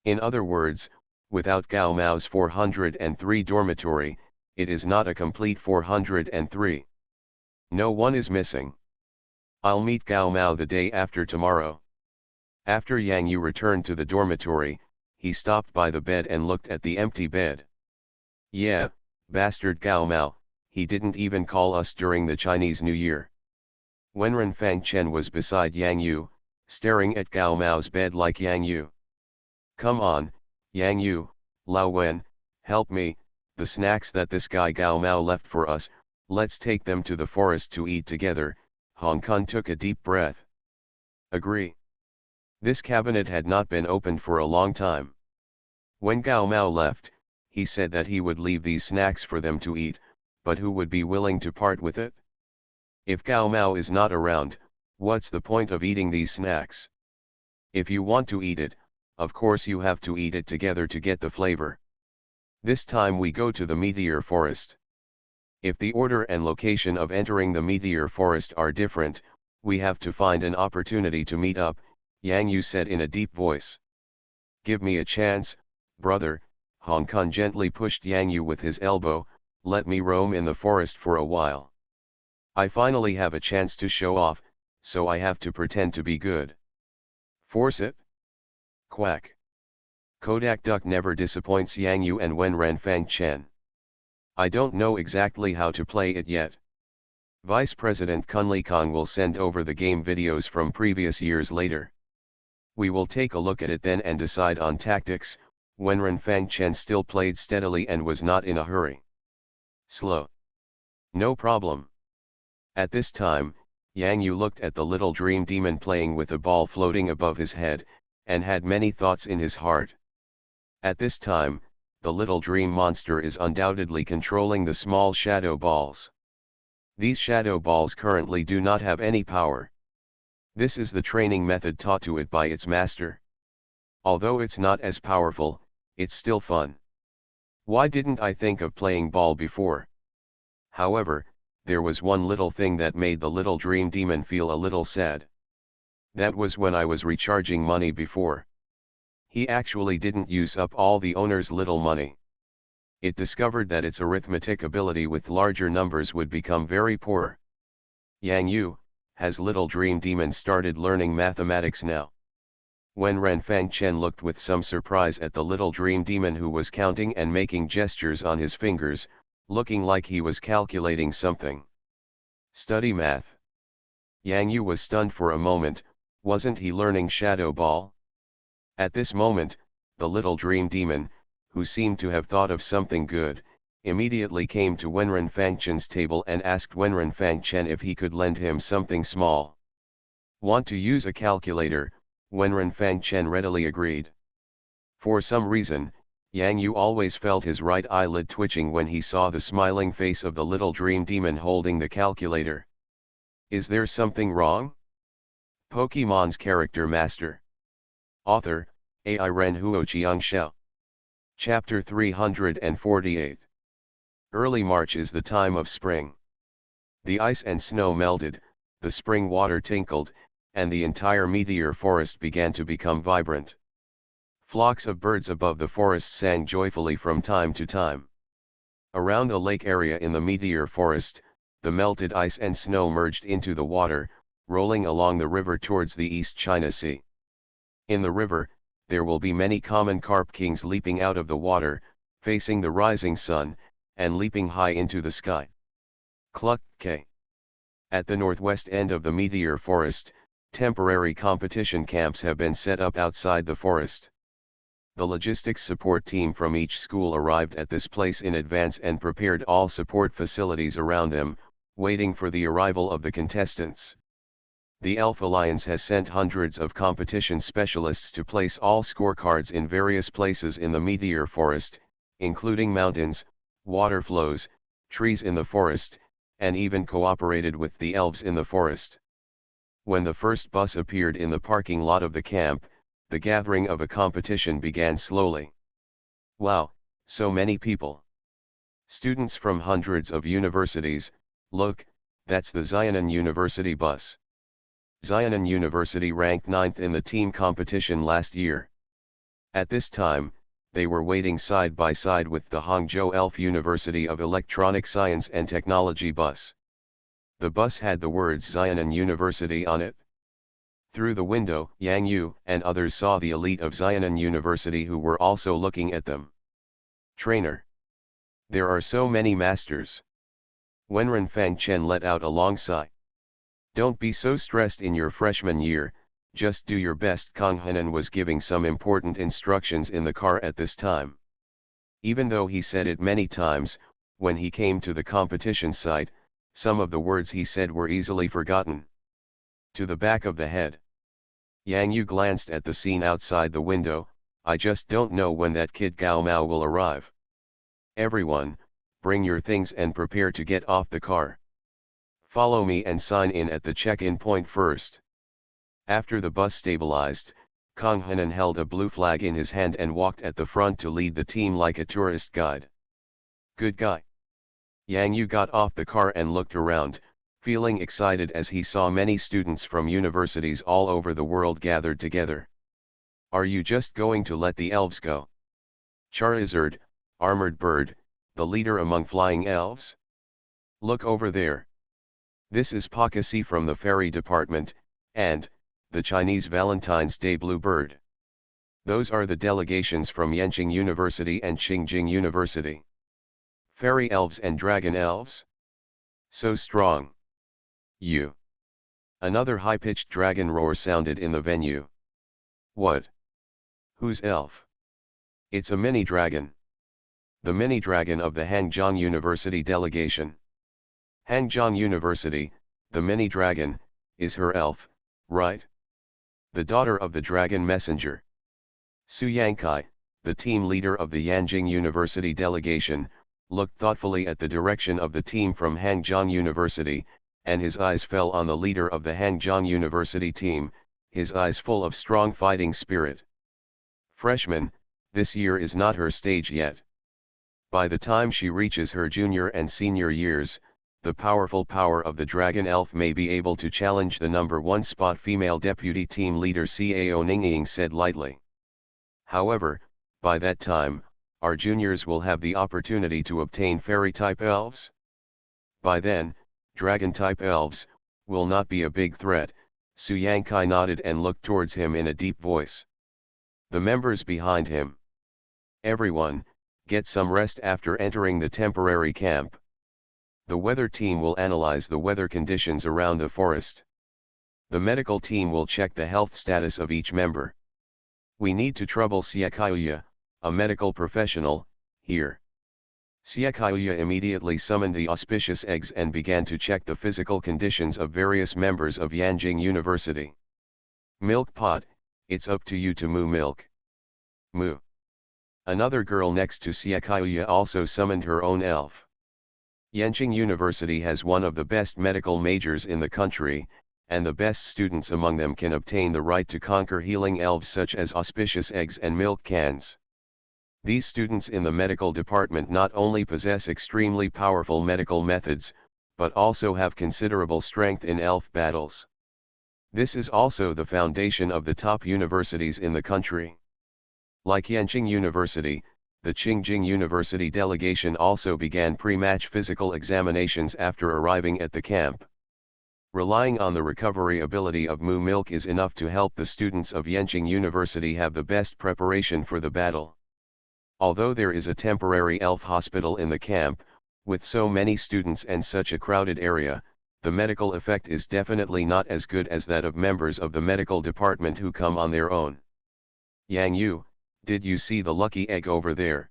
In other words, without Gao Mao's 403 dormitory, it is not a complete 403. No one is missing. I'll meet Gao Mao the day after tomorrow. After Yang Yu returned to the dormitory, he stopped by the bed and looked at the empty bed. Yeah, bastard Gao Mao, he didn't even call us during the Chinese New Year. Wenren Fang Chen was beside Yang Yu, staring at Gao Mao's bed like Yang Yu. Come on, Yang Yu, Lao Wen, help me, the snacks that this guy Gao Mao left for us, let's take them to the forest to eat together. Hong Kong took a deep breath. Agree. This cabinet had not been opened for a long time. When Gao Mao left, he said that he would leave these snacks for them to eat, but who would be willing to part with it? If Gao Mao is not around, what's the point of eating these snacks? If you want to eat it, of course you have to eat it together to get the flavor. This time we go to the Meteor Forest. If the order and location of entering the meteor forest are different, we have to find an opportunity to meet up, Yang Yu said in a deep voice. Give me a chance, brother, Hong Kong gently pushed Yang Yu with his elbow, let me roam in the forest for a while. I finally have a chance to show off, so I have to pretend to be good. Force it? Quack. Kodak Duck never disappoints Yang Yu and Wenren Fang Chen. I don't know exactly how to play it yet. Vice President Kunli Kong will send over the game videos from previous years later. We will take a look at it then and decide on tactics. Wenren Fang Chen still played steadily and was not in a hurry. Slow. No problem. At this time, Yang Yu looked at the little dream demon playing with a ball floating above his head, and had many thoughts in his heart. At this time, the little dream monster is undoubtedly controlling the small shadow balls. These shadow balls currently do not have any power. This is the training method taught to it by its master. Although it's not as powerful, it's still fun. Why didn't I think of playing ball before? However, there was one little thing that made the little dream demon feel a little sad. That was when I was recharging money before. He actually didn't use up all the owner's little money. It discovered that its arithmetic ability with larger numbers would become very poor. Yang Yu, has little dream demon started learning mathematics now? Wenren Fang Chen looked with some surprise at the little dream demon who was counting and making gestures on his fingers, looking like he was calculating something. Study math. Yang Yu was stunned for a moment. Wasn't he learning shadow ball? At this moment, the little dream demon, who seemed to have thought of something good, immediately came to Wenren Fang Chen's table and asked Wenren Fang Chen if he could lend him something small. Want to use a calculator? Wenren Fang Chen readily agreed. For some reason, Yang Yu always felt his right eyelid twitching when he saw the smiling face of the little dream demon holding the calculator. Is there something wrong? Pokemon's Character Master. Author, AI Ren Huoqiang Xiao. Chapter 348. Early March is the time of spring. The ice and snow melted, the spring water tinkled, and the entire meteor forest began to become vibrant. Flocks of birds above the forest sang joyfully from time to time. Around the lake area in the meteor forest, the melted ice and snow merged into the water, rolling along the river towards the East China Sea. In the river, there will be many common carp kings leaping out of the water, facing the rising sun, and leaping high into the sky. Cluck K. At the northwest end of the meteor forest, temporary competition camps have been set up outside the forest. The logistics support team from each school arrived at this place in advance and prepared all support facilities around them, waiting for the arrival of the contestants. The Elf Alliance has sent hundreds of competition specialists to place all scorecards in various places in the meteor forest, including mountains, water flows, trees in the forest, and even cooperated with the elves in the forest. When the first bus appeared in the parking lot of the camp, the gathering of a competition began slowly. Wow, so many people. Students from hundreds of universities. Look, that's the Xianan University bus. Xianan University ranked 9th in the team competition last year. At this time, they were waiting side by side with the Hangzhou Elf University of Electronic Science and Technology bus. The bus had the words Xianan University on it. Through the window, Yang Yu and others saw the elite of Xianan University who were also looking at them. Trainer. There are so many masters. Wenren Fang Chen let out a long sigh. Don't be so stressed in your freshman year, just do your best. Kang Henan was giving some important instructions in the car at this time. Even though he said it many times, when he came to the competition site, some of the words he said were easily forgotten. To the back of the head. Yang Yu glanced at the scene outside the window. I just don't know when that kid Gao Mao will arrive. Everyone, bring your things and prepare to get off the car. Follow me and sign in at the check-in point first. After the bus stabilized, Kang Henan held a blue flag in his hand and walked at the front to lead the team like a tourist guide. Good guy. Yang Yu got off the car and looked around, feeling excited as he saw many students from universities all over the world gathered together. Are you just going to let the elves go? Charizard, armored bird, the leader among flying elves? Look over there. This is Pakasi from the fairy department, and the Chinese Valentine's Day bluebird. Those are the delegations from Yanqing University and Xinjiang University. Fairy elves and dragon elves? So strong. You. Another high-pitched dragon roar sounded in the venue. What? Who's elf? It's a mini-dragon. The mini-dragon of the Hangzhou University delegation. Hangzhou University, the mini-dragon, is her elf, right? The daughter of the dragon messenger. Su Yangkai, the team leader of the Yanjing University delegation, looked thoughtfully at the direction of the team from Hangzhou University, and his eyes fell on the leader of the Hangzhou University team, his eyes full of strong fighting spirit. Freshman, this year is not her stage yet. By the time she reaches her junior and senior years, the powerful power of the dragon elf may be able to challenge the number 1 spot. Female deputy team leader Cao Ningying said lightly. However, by that time, our juniors will have the opportunity to obtain fairy-type elves. By then, dragon-type elves will not be a big threat. Su Yangkai nodded and looked towards him in a deep voice. The members behind him. Everyone, get some rest after entering the temporary camp. The weather team will analyze the weather conditions around the forest. The medical team will check the health status of each member. We need to trouble Siakayuya, a medical professional, here. Siakayuya immediately summoned the auspicious eggs and began to check the physical conditions of various members of Yanjing University. Milk pot, it's up to you to moo milk. Moo. Another girl next to Siakayuya also summoned her own elf. Yanjing University has one of the best medical majors in the country, and the best students among them can obtain the right to conquer healing elves such as auspicious eggs and milk cans. These students in the medical department not only possess extremely powerful medical methods, but also have considerable strength in elf battles. This is also the foundation of the top universities in the country. Like Yanqing University, the Qingjing University delegation also began pre-match physical examinations after arriving at the camp. Relying on the recovery ability of moo milk is enough to help the students of Yanqing University have the best preparation for the battle. Although there is a temporary elf hospital in the camp, with so many students and such a crowded area, the medical effect is definitely not as good as that of members of the medical department who come on their own. Yang Yu, did you see the lucky egg over there?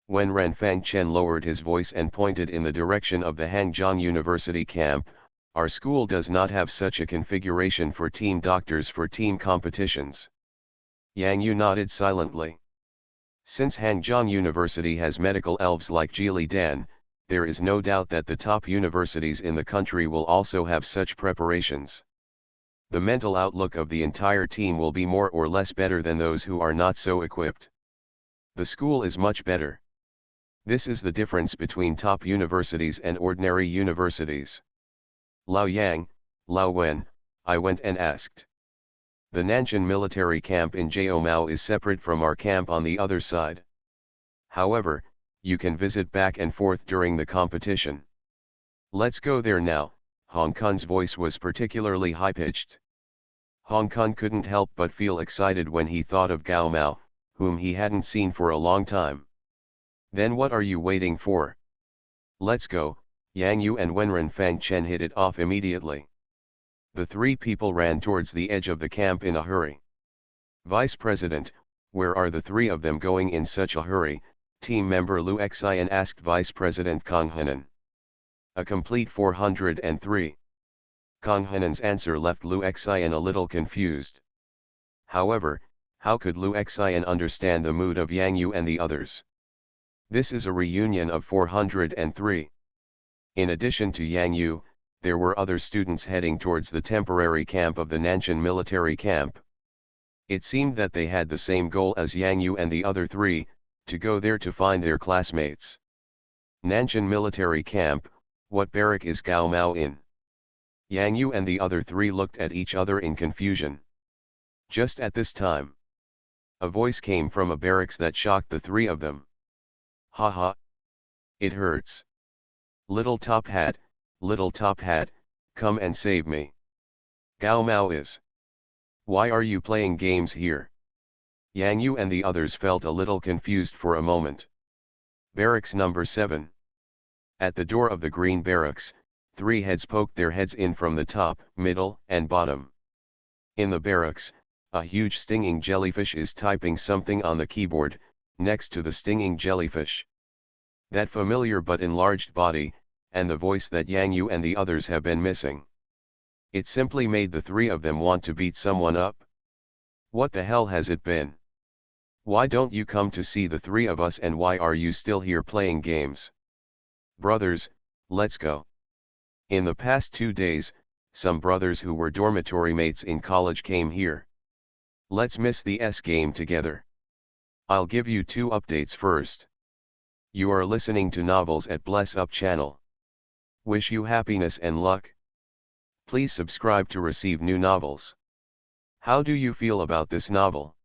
When Ren Fangchen lowered his voice and pointed in the direction of the Hangzhou University camp, our school does not have such a configuration for team doctors for team competitions. Yang Yu nodded silently. Since Hangzhou University has medical elves like Jili Dan, there is no doubt that the top universities in the country will also have such preparations. The mental outlook of the entire team will be more or less better than those who are not so equipped. The school is much better. This is the difference between top universities and ordinary universities. Lao Yang, Lao Wen, I went and asked. The Nanshan military camp in Jiaomao is separate from our camp on the other side. However, you can visit back and forth during the competition. Let's go there now. Hong Kong's voice was particularly high-pitched. Hong Kong couldn't help but feel excited when he thought of Gao Mao, whom he hadn't seen for a long time. Then what are you waiting for? Let's go. Yang Yu and Wenren Fangchen hit it off immediately. The three people ran towards the edge of the camp in a hurry. Vice President, where are the three of them going in such a hurry? Team member Lu Xian asked Vice President Kang Henan. A complete 403. Kang Henan's answer left Lu Xian a little confused. However, how could Lu Xian understand the mood of Yang Yu and the others? This is a reunion of 403. In addition to Yang Yu, there were other students heading towards the temporary camp of the Nanshan military camp. It seemed that they had the same goal as Yang Yu and the other three, to go there to find their classmates. Nanshan military camp, what barrack is Gao Mao in? Yang Yu and the other three looked at each other in confusion. Just at this time, a voice came from a barracks that shocked the three of them. Ha ha! It hurts. Little top hat, come and save me. Gao Mao is. Why are you playing games here? Yang Yu and the others felt a little confused for a moment. Barracks number 7. At the door of the green barracks, 3 heads poked their heads in from the top, middle, and bottom. In the barracks, a huge stinging jellyfish is typing something on the keyboard, next to the stinging jellyfish. That familiar but enlarged body, and the voice that Yang Yu and the others have been missing. It simply made the 3 of them want to beat someone up. What the hell has it been? Why don't you come to see the 3 of us, and why are you still here playing games? Brothers, let's go. In the past 2 days, some brothers who were dormitory mates in college came here. Let's miss the game together. I'll give you 2 updates first. You are listening to Novels at Bless Up channel. Wish you happiness and luck. Please subscribe to receive new novels. How do you feel about this novel?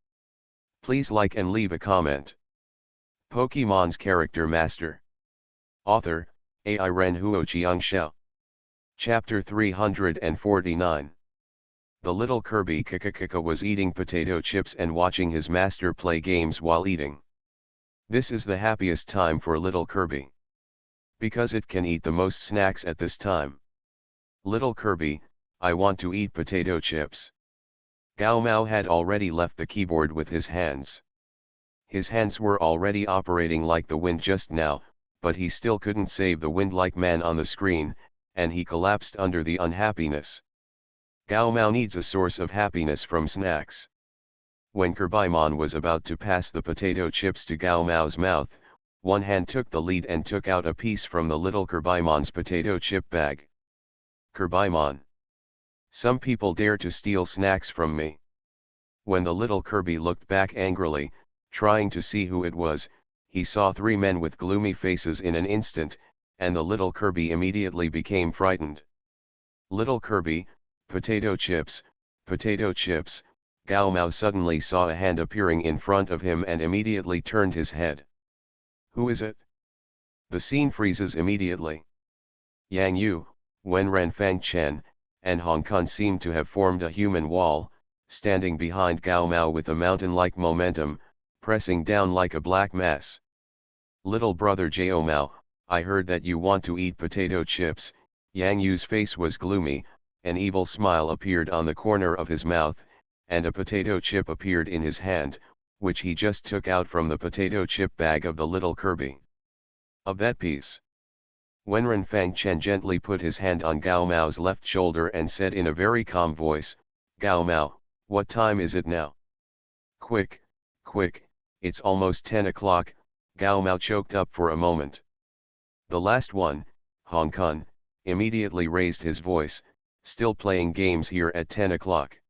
Please like and leave a comment. Pokemon's Character Master. Author, AI Ren Huoqiang Xiao. Chapter 349. The little Kirby Kikakika was eating potato chips and watching his master play games while eating. This is the happiest time for little Kirby, because it can eat the most snacks at this time. Little Kirby, I want to eat potato chips. Gao Mao had already left the keyboard with his hands. His hands were already operating like the wind just now, but he still couldn't save the wind-like man on the screen, and he collapsed under the unhappiness. Gao Mao needs a source of happiness from snacks. When Kirbymon was about to pass the potato chips to Gao Mao's mouth, one hand took the lead and took out a piece from the little Kirbymon's potato chip bag. Kirbymon. Some people dare to steal snacks from me. When the little Kirby looked back angrily, trying to see who it was, he saw 3 men with gloomy faces in an instant, and the little Kirby immediately became frightened. Little Kirby, potato chips, Gao Mao suddenly saw a hand appearing in front of him and immediately turned his head. Who is it? The scene freezes immediately. Yang Yu, Wenren Fangchen, and Hong Kong seemed to have formed a human wall, standing behind Gao Mao with a mountain-like momentum, pressing down like a black mass. Little brother Jao Mao, I heard that you want to eat potato chips. Yang Yu's face was gloomy, an evil smile appeared on the corner of his mouth, and a potato chip appeared in his hand, which he just took out from the potato chip bag of the little Kirby. Of that piece. Wenren Fangchen gently put his hand on Gao Mao's left shoulder and said in a very calm voice, Gao Mao, what time is it now? Quick, it's almost 10 o'clock, Gao Mao choked up for a moment. The last one, Hong Kong, immediately raised his voice, still playing games here at 10 o'clock.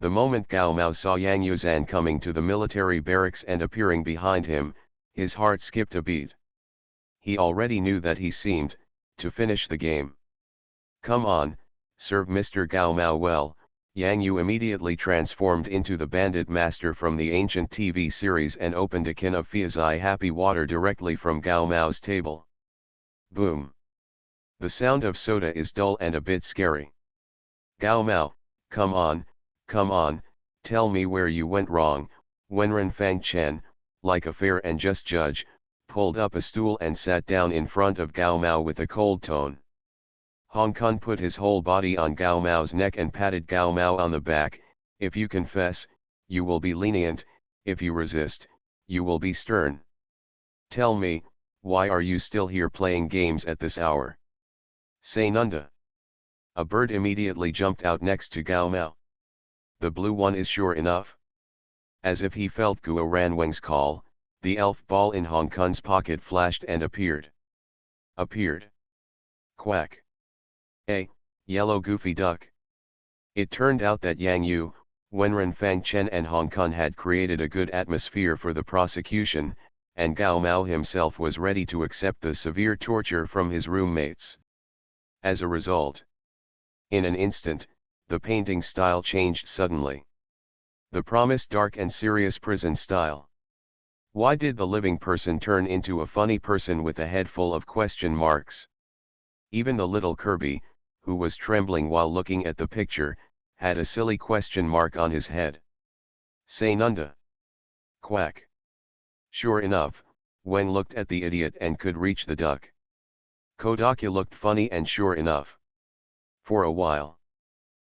The moment Gao Mao saw Yang Yuzan coming to the military barracks and appearing behind him, his heart skipped a beat. He already knew that he seemed to finish the game. Come on, serve Mr. Gao Mao well. Yang Yu immediately transformed into the bandit master from the ancient TV series and opened a can of Fiazai happy water directly from Gao Mao's table. Boom. The sound of soda is dull and a bit scary. Gao Mao, come on, tell me where you went wrong. Wenren Fangchen, like a fair and just judge, pulled up a stool and sat down in front of Gao Mao with a cold tone. Hong Kong put his whole body on Gao Mao's neck and patted Gao Mao on the back. If you confess, you will be lenient, if you resist, you will be stern. Tell me, why are you still here playing games at this hour? Say Nunda. A bird immediately jumped out next to Gao Mao. The blue one is sure enough. As if he felt Guo Ranweng's call, the elf ball in Hong Kong's pocket flashed and appeared. Quack. A yellow goofy duck. It turned out that Yang Yu, Wenren Fangchen and Hong Kong had created a good atmosphere for the prosecution, and Gao Mao himself was ready to accept the severe torture from his roommates. As a result, in an instant, the painting style changed suddenly. The promised dark and serious prison style. Why did the living person turn into a funny person with a head full of question marks? Even the little Kirby, who was trembling while looking at the picture, had a silly question mark on his head. Say Nunda. Quack. Sure enough, Wen looked at the idiot and could reach the duck. Kodakya looked funny and sure enough. For a while,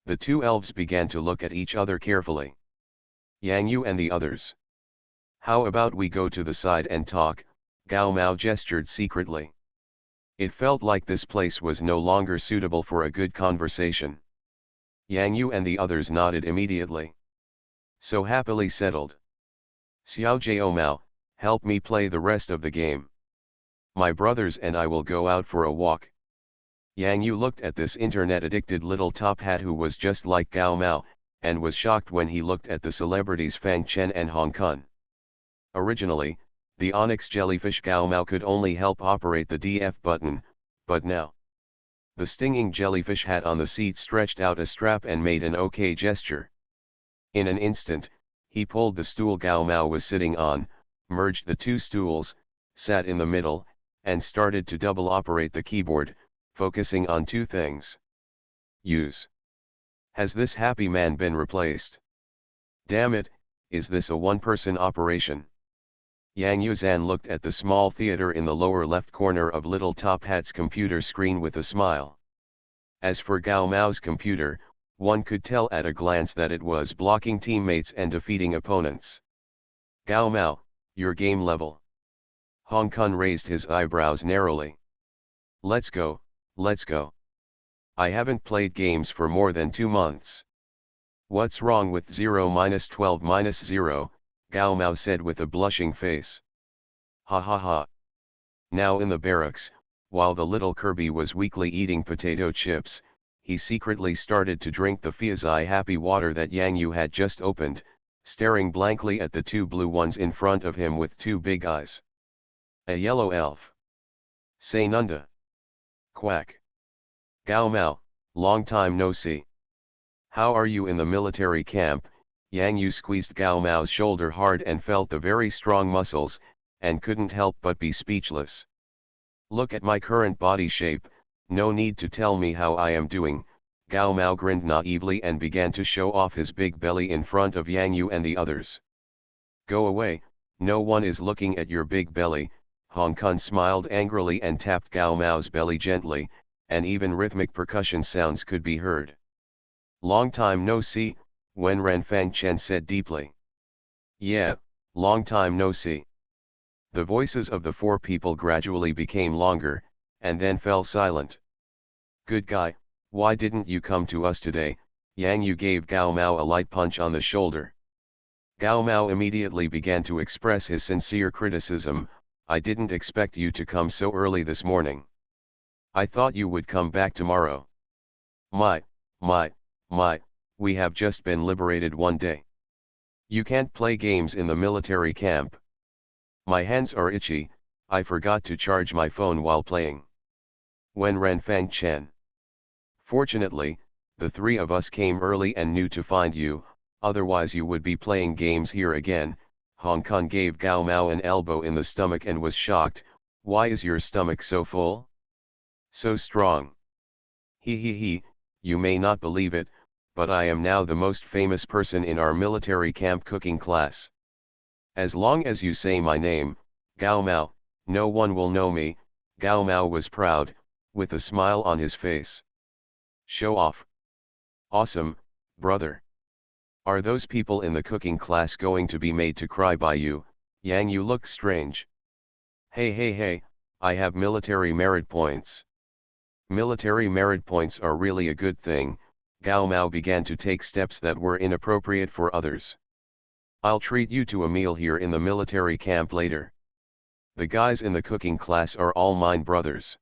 the two elves began to look at each other carefully. Yang Yu and the others. How about we go to the side and talk, Gao Mao gestured secretly. It felt like this place was no longer suitable for a good conversation. Yang Yu and the others nodded immediately. So happily settled. Xiao Jiao Mao, help me play the rest of the game. My brothers and I will go out for a walk. Yang Yu looked at this internet-addicted little top hat who was just like Gao Mao, and was shocked when he looked at the celebrities Fang Chen and Hong Kong. Originally, the onyx jellyfish Gao Mao could only help operate the DF button, but now, the stinging jellyfish hat on the seat stretched out a strap and made an OK gesture. In an instant, he pulled the stool Gao Mao was sitting on, merged the two stools, sat in the middle, and started to double operate the keyboard, focusing on two things. Use. Has this happy man been replaced? Damn it, is this a one-person operation? Yang Yuzan looked at the small theater in the lower left corner of Little Top Hat's computer screen with a smile. As for Gao Mao's computer, one could tell at a glance that it was blocking teammates and defeating opponents. Gao Mao, your game level. Hong Kong raised his eyebrows narrowly. Let's go, let's go. I haven't played games for more than 2 months. What's wrong with 0-12-0, Gao Mao said with a blushing face. Ha ha ha. Now in the barracks, while the little Kirby was weakly eating potato chips, he secretly started to drink the Fiazai happy water that Yang Yu had just opened, staring blankly at the two blue ones in front of him with two big eyes. A yellow elf. Say Nunda. Quack. Gao Mao, long time no see. How are you in the military camp? Yang Yu squeezed Gao Mao's shoulder hard and felt the very strong muscles, and couldn't help but be speechless. Look at my current body shape, no need to tell me how I am doing. Gao Mao grinned naively and began to show off his big belly in front of Yang Yu and the others. Go away, no one is looking at your big belly. Hong Kong smiled angrily and tapped Gao Mao's belly gently, and even rhythmic percussion sounds could be heard. Long time no see, Wen Ren Fang Chen said deeply. Yeah, long time no see. The voices of the four people gradually became longer, and then fell silent. Good guy, why didn't you come to us today? Yang Yu gave Gao Mao a light punch on the shoulder. Gao Mao immediately began to express his sincere criticism. I didn't expect you to come so early this morning. I thought you would come back tomorrow. My, we have just been liberated one day. You can't play games in the military camp. My hands are itchy, I forgot to charge my phone while playing. Wen Ren Fang Chen. Fortunately, the three of us came early and knew to find you, otherwise you would be playing games here again. Hong Kong gave Gao Mao an elbow in the stomach and was shocked. Why is your stomach so full? So strong. He, you may not believe it, but I am now the most famous person in our military camp cooking class. As long as you say my name, Gao Mao, no one will know me. Gao Mao was proud, with a smile on his face. Show off. Awesome, brother. Are those people in the cooking class going to be made to cry by you? Yang Yu looked strange. Hey, I have military merit points. Military merit points are really a good thing. Gao Mao began to take steps that were inappropriate for others. I'll treat you to a meal here in the military camp later. The guys in the cooking class are all mine brothers.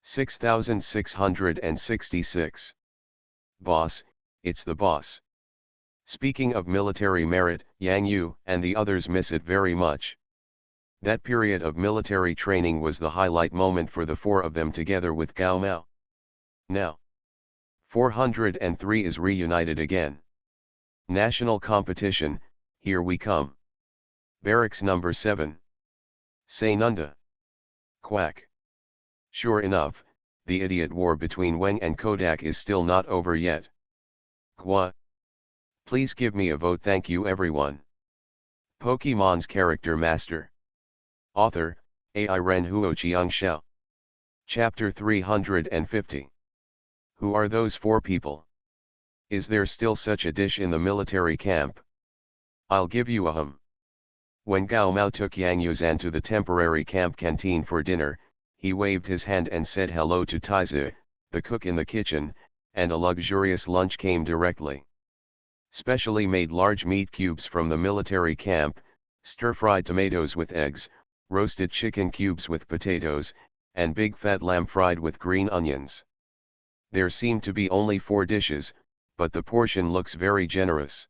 6666. Boss, it's the boss. Speaking of military merit, Yang Yu and the others miss it very much. That period of military training was the highlight moment for the four of them together with Gao Mao. Now, 403 is reunited again. National competition, here we come. Barracks number 7. Say Nunda. Quack. Sure enough, the idiot war between Wang and Kodak is still not over yet. Kwa. Please give me a vote, thank you everyone. Pokemon's Character Master. Author, AI Ren Huo Chiang Xiao. Chapter 350. Who are those four people? Is there still such a dish in the military camp? I'll give you a hum. When Gao Mao took Yang Yuzhan to the temporary camp canteen for dinner, he waved his hand and said hello to Taizi, the cook in the kitchen, and a luxurious lunch came directly. Specially made large meat cubes from the military camp, stir-fried tomatoes with eggs, roasted chicken cubes with potatoes, and big fat lamb fried with green onions. There seem to be only 4 dishes, but the portion looks very generous.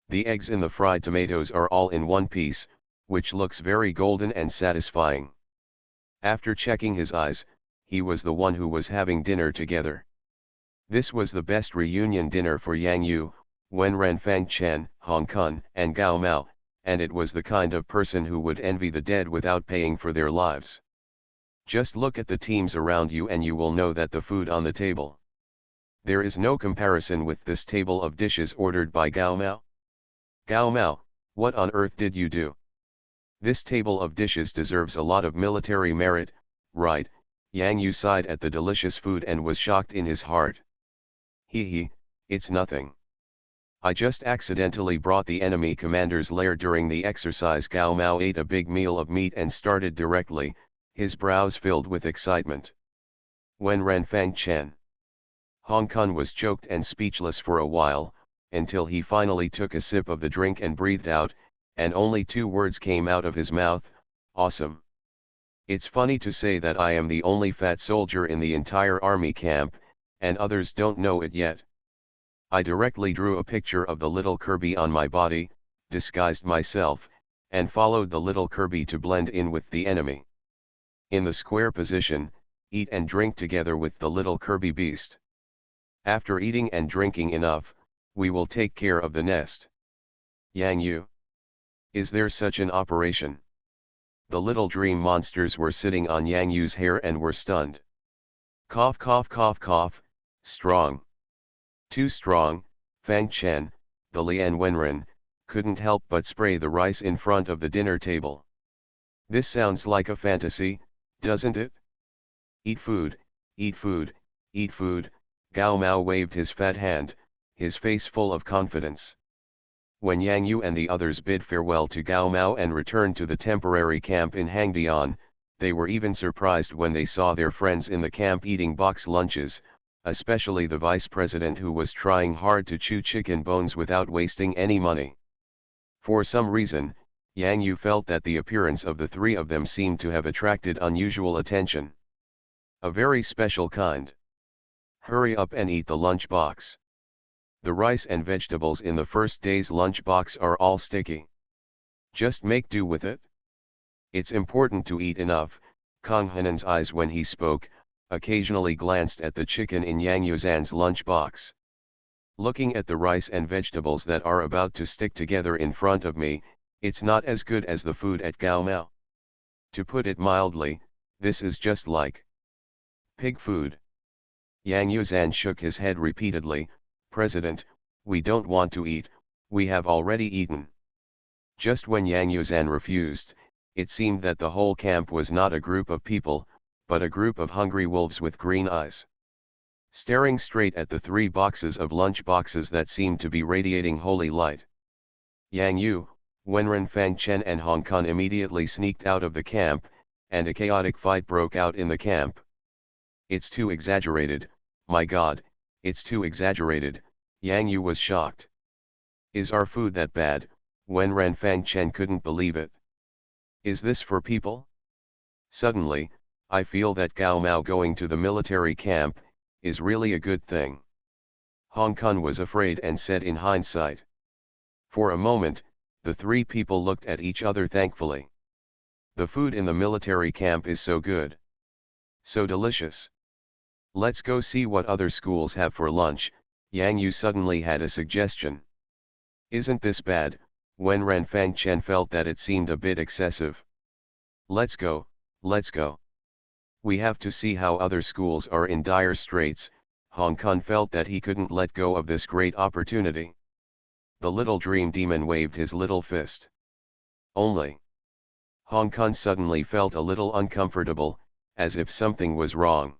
The eggs in the fried tomatoes are all in one piece, which looks very golden and satisfying. After checking his eyes, he was the one who was having dinner together. This was the best reunion dinner for Yang Yu, Wenren Fangchen, Hong Kong, and Gao Mao, and it was the kind of person who would envy the dead without paying for their lives. Just look at the teams around you and you will know that the food on the table. There is no comparison with this table of dishes ordered by Gao Mao. Gao Mao, what on earth did you do? This table of dishes deserves a lot of military merit, right? Yang Yu sighed at the delicious food and was shocked in his heart. Hee, it's nothing. I just accidentally brought the enemy commander's lair during the exercise. Gao Mao ate a big meal of meat and started directly, his brows filled with excitement. Wenren Fangchen. Hong Kong was choked and speechless for a while, until he finally took a sip of the drink and breathed out, and only 2 words came out of his mouth, awesome. It's funny to say that I am the only fat soldier in the entire army camp, and others don't know it yet. I directly drew a picture of the little Kirby on my body, disguised myself, and followed the little Kirby to blend in with the enemy. In the square position, eat and drink together with the little Kirby beast. After eating and drinking enough, we will take care of the nest. Yang Yu. Is there such an operation? The little dream monsters were sitting on Yang Yu's hair and were stunned. Cough cough cough cough, strong. Too strong, Fang Chen, the Lian Wenren, couldn't help but spray the rice in front of the dinner table. This sounds like a fantasy, doesn't it? Eat food, eat food, eat food, Gao Mao waved his fat hand, his face full of confidence. When Yang Yu and the others bid farewell to Gao Mao and returned to the temporary camp in Hangdian, they were even surprised when they saw their friends in the camp eating box lunches, especially the vice president who was trying hard to chew chicken bones without wasting any money. For some reason, Yang Yu felt that the appearance of the 3 of them seemed to have attracted unusual attention. A very special kind. Hurry up and eat the lunch box. The rice and vegetables in the first day's lunch box are all sticky. Just make do with it. It's important to eat enough. Kang Hanan's eyes when he spoke, occasionally glanced at the chicken in Yang Yuzhan's lunch box. Looking at the rice and vegetables that are about to stick together in front of me, it's not as good as the food at Gao Mao. To put it mildly, this is just like pig food. Yang Yuzhan shook his head repeatedly. President, we don't want to eat, we have already eaten. Just when Yang Yuzhan refused, it seemed that the whole camp was not a group of people, but a group of hungry wolves with green eyes. Staring straight at the 3 boxes of lunch boxes that seemed to be radiating holy light. Yang Yu, Wenren Fangchen and Hong Kong immediately sneaked out of the camp, and a chaotic fight broke out in the camp. It's too exaggerated, my god, it's too exaggerated, Yang Yu was shocked. Is our food that bad? Wenren Fangchen couldn't believe it. Is this for people? Suddenly, I feel that Gao Mao going to the military camp is really a good thing. Hong Kong was afraid and said in hindsight. For a moment, the 3 people looked at each other thankfully. The food in the military camp is so good. So delicious. Let's go see what other schools have for lunch. Yang Yu suddenly had a suggestion. Isn't this bad? When Ren Fangchen felt that it seemed a bit excessive. Let's go, let's go. We have to see how other schools are in dire straits. Hong Kong felt that he couldn't let go of this great opportunity. The little dream demon waved his little fist. Only. Hong Kong suddenly felt a little uncomfortable, as if something was wrong.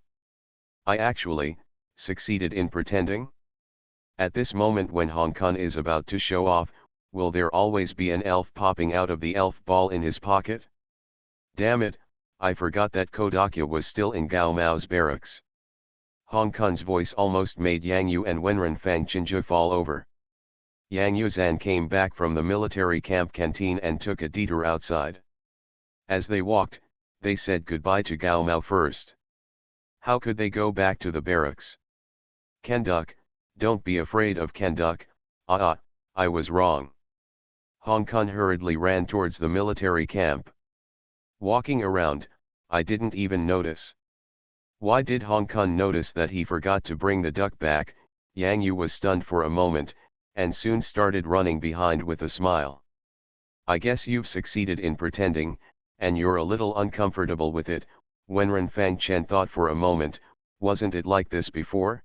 I actually succeeded in pretending? At this moment when Hong Kong is about to show off, will there always be an elf popping out of the elf ball in his pocket? Damn it, I forgot that Kodakya was still in Gao Mao's barracks. Hong Kong's voice almost made Yang Yu and Wenren Fangchenju fall over. Yang Yuzhan came back from the military camp canteen and took a detour outside. As they walked, they said goodbye to Gao Mao first. How could they go back to the barracks? Kenduk, don't be afraid of Kenduk. I was wrong. Hong Kong hurriedly ran towards the military camp. Walking around, I didn't even notice. Why did Hong Kong notice that he forgot to bring the duck back? Yang Yu was stunned for a moment, and soon started running behind with a smile. I guess you've succeeded in pretending, and you're a little uncomfortable with it. Wenren Fangchen thought for a moment, wasn't it like this before?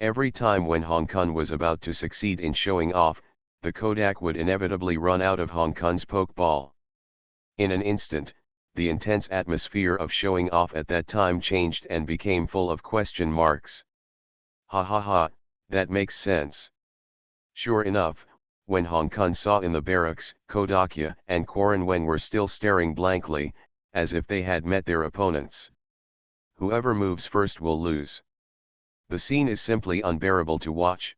Every time when Hong Kong was about to succeed in showing off, the Kodak would inevitably run out of Hong Kong's pokeball. In an instant, the intense atmosphere of showing off at that time changed and became full of question marks. Ha ha ha, that makes sense. Sure enough, when Hong Kong saw in the barracks, Kodakya and Quarren Wen were still staring blankly, as if they had met their opponents. Whoever moves first will lose. The scene is simply unbearable to watch.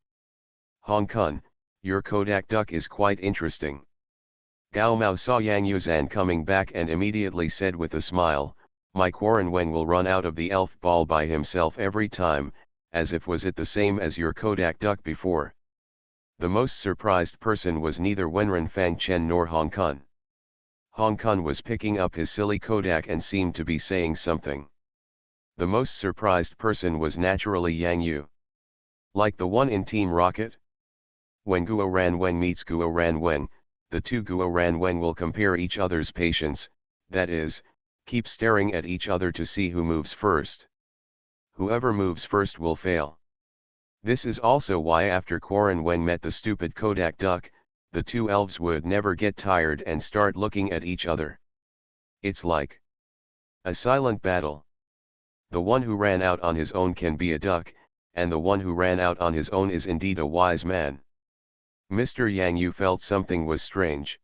Hong Kong, your Kodak duck is quite interesting. Gao Mao saw Yang Yuzhan coming back and immediately said with a smile, my Quarren Wen will run out of the elf ball by himself every time, as if was it the same as your Kodak duck before. The most surprised person was neither Wenren Fangchen nor Hong Kong. Hong Kong was picking up his silly Kodak and seemed to be saying something. The most surprised person was naturally Yang Yu. Like the one in Team Rocket? When Guo Ran Wen meets Guo Ran Wen, the two Guo Ran Wen will compare each other's patience, that is, keep staring at each other to see who moves first. Whoever moves first will fail. This is also why after Quarren Wen met the stupid Kodak duck, the two elves would never get tired and start looking at each other. It's like a silent battle. The one who ran out on his own can be a duck, and the one who ran out on his own is indeed a wise man. Mr. Yang Yu felt something was strange.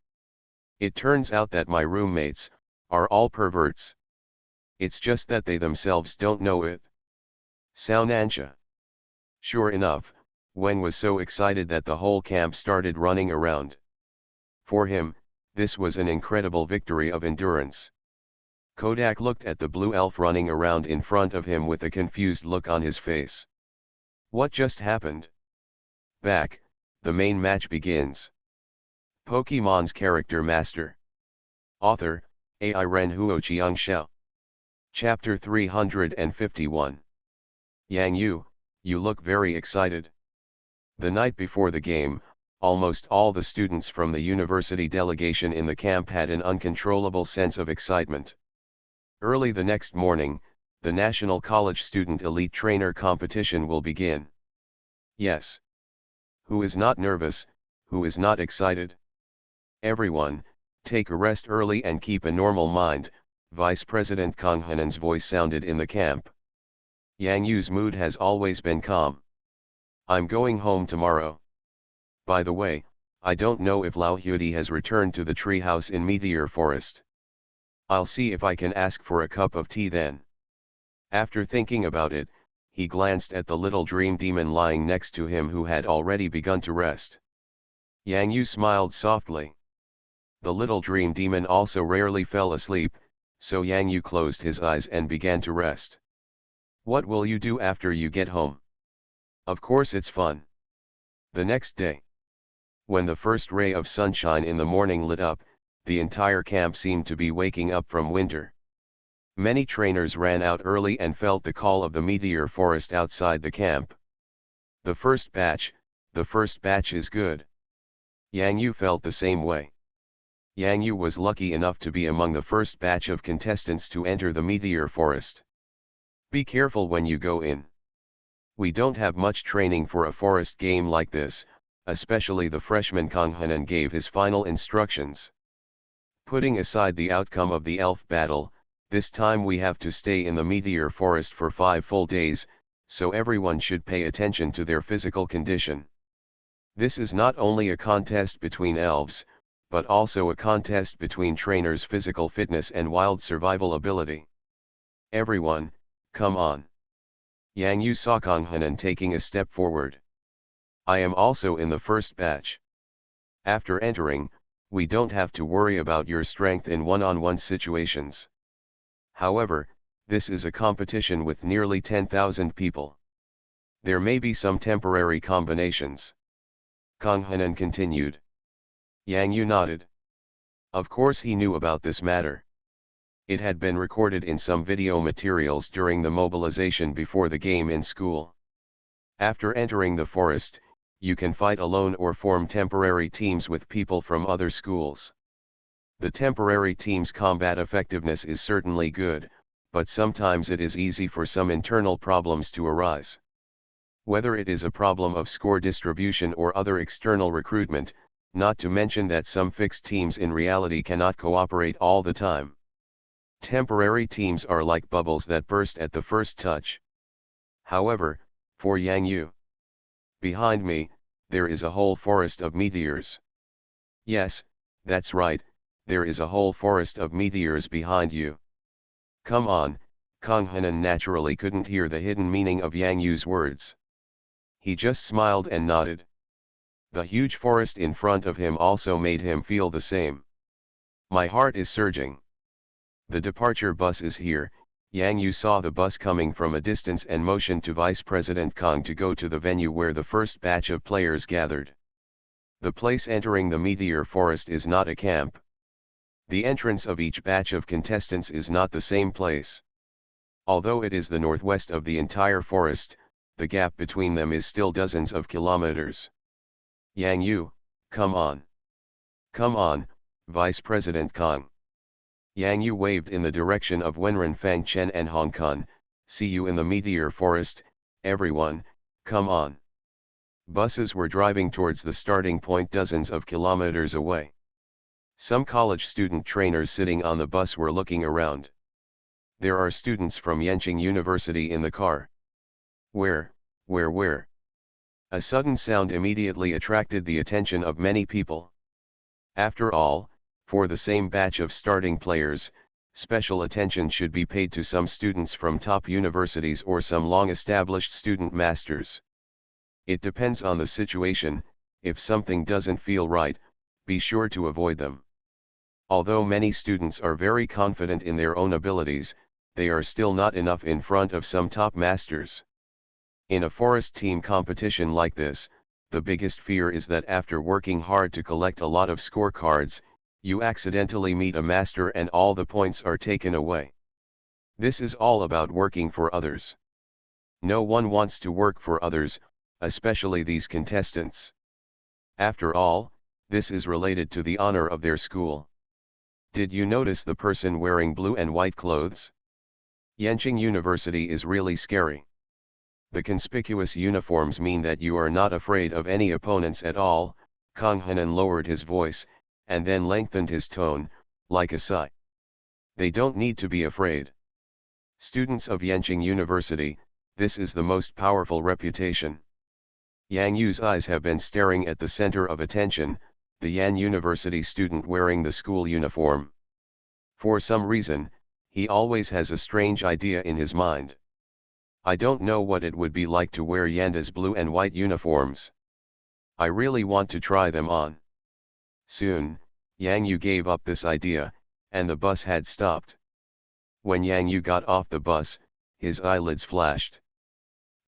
It turns out that my roommates are all perverts. It's just that they themselves don't know it. Sao Nansha. Sure enough, Wen was so excited that the whole camp started running around. For him, this was an incredible victory of endurance. Kodak looked at the blue elf running around in front of him with a confused look on his face. What just happened? Back, the main match begins. Pokemon's Character Master. Author, AI Ren Huo Xiao. Chapter 351. Yang Yu, you look very excited. The night before the game, almost all the students from the university delegation in the camp had an uncontrollable sense of excitement. Early the next morning, the National College Student Elite Trainer competition will begin. Yes. Who is not nervous, who is not excited? Everyone, take a rest early and keep a normal mind, Vice President Kang Hanen's voice sounded in the camp. Yang Yu's mood has always been calm. I'm going home tomorrow. By the way, I don't know if Lao Hudi has returned to the treehouse in Meteor Forest. I'll see if I can ask for a cup of tea then. After thinking about it, he glanced at the little dream demon lying next to him who had already begun to rest. Yang Yu smiled softly. The little dream demon also rarely fell asleep, so Yang Yu closed his eyes and began to rest. What will you do after you get home? Of course it's fun. The next day. When the first ray of sunshine in the morning lit up, the entire camp seemed to be waking up from winter. Many trainers ran out early and felt the call of the meteor forest outside the camp. The first batch is good. Yang Yu felt the same way. Yang Yu was lucky enough to be among the first batch of contestants to enter the meteor forest. Be careful when you go in. We don't have much training for a forest game like this, especially the freshman Kang Hanan gave his final instructions. Putting aside the outcome of the elf battle, this time we have to stay in the meteor forest for 5 full days, so everyone should pay attention to their physical condition. This is not only a contest between elves, but also a contest between trainers' physical fitness and wild survival ability. Everyone, come on. Yang Yu saw Kang Hanan taking a step forward. I am also in the first batch. After entering, we don't have to worry about your strength in one-on-one situations. However, this is a competition with nearly 10,000 people. There may be some temporary combinations. Kang Hanan continued. Yang Yu nodded. Of course he knew about this matter. It had been recorded in some video materials during the mobilization before the game in school. After entering the forest, you can fight alone or form temporary teams with people from other schools. The temporary team's combat effectiveness is certainly good, but sometimes it is easy for some internal problems to arise. Whether it is a problem of score distribution or other external recruitment, not to mention that some fixed teams in reality cannot cooperate all the time. Temporary teams are like bubbles that burst at the first touch. However, for Yang Yu, behind me, there is a whole forest of meteors. Yes, that's right, there is a whole forest of meteors behind you. Come on, Kang Hanan naturally couldn't hear the hidden meaning of Yang Yu's words. He just smiled and nodded. The huge forest in front of him also made him feel the same. My heart is surging. The departure bus is here. Yang Yu saw the bus coming from a distance and motioned to Vice President Kang to go to the venue where the first batch of players gathered. The place entering the meteor forest is not a camp. The entrance of each batch of contestants is not the same place. Although it is the northwest of the entire forest, the gap between them is still dozens of kilometers. Yang Yu, come on. Come on, Vice President Kang. Yang Yu waved in the direction of Wenren Fang Chen and Hong Kong. See you in the meteor forest, everyone, come on. Buses were driving towards the starting point dozens of kilometers away. Some college student trainers sitting on the bus were looking around. There are students from Yenching University in the car. Where? A sudden sound immediately attracted the attention of many people. After all, for the same batch of starting players, special attention should be paid to some students from top universities or some long-established student masters. It depends on the situation. If something doesn't feel right, be sure to avoid them. Although many students are very confident in their own abilities, they are still not enough in front of some top masters. In a forest team competition like this, the biggest fear is that after working hard to collect a lot of scorecards, you accidentally meet a master and all the points are taken away. This is all about working for others. No one wants to work for others, especially these contestants. After all, this is related to the honor of their school. Did you notice the person wearing blue and white clothes? Yenching University is really scary. The conspicuous uniforms mean that you are not afraid of any opponents at all. Kang Hanan lowered his voice, and then lengthened his tone, like a sigh. They don't need to be afraid. Students of Yenching University, this is the most powerful reputation. Yang Yu's eyes have been staring at the center of attention, the Yan University student wearing the school uniform. For some reason, he always has a strange idea in his mind. I don't know what it would be like to wear Yanda's blue and white uniforms. I really want to try them on. Soon, Yang Yu gave up this idea, and the bus had stopped. When Yang Yu got off the bus, his eyelids flashed.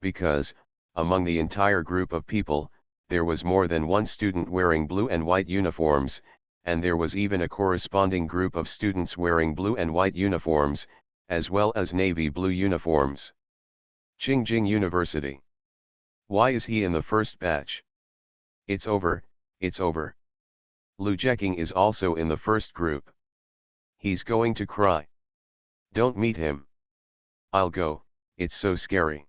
Because, among the entire group of people, there was more than one student wearing blue and white uniforms, and there was even a corresponding group of students wearing blue and white uniforms, as well as navy blue uniforms. Qingjing University. Why is he in the first batch? It's over, it's over. Lu Jeking is also in the first group. He's going to cry. Don't meet him. I'll go, it's so scary.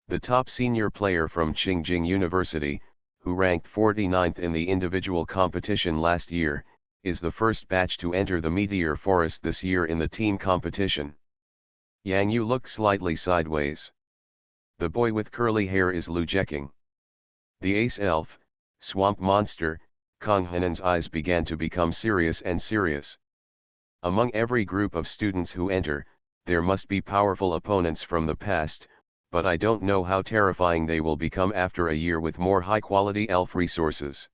The top senior player from Qingjing University, who ranked 49th in the individual competition last year, is the first batch to enter the Meteor Forest this year in the team competition. Yang Yu looked slightly sideways. The boy with curly hair is Lu Jeking. The ace elf, swamp monster, Kang Hanan's eyes began to become serious and serious. Among every group of students who enter, there must be powerful opponents from the past, but I don't know how terrifying they will become after a year with more high-quality elf resources.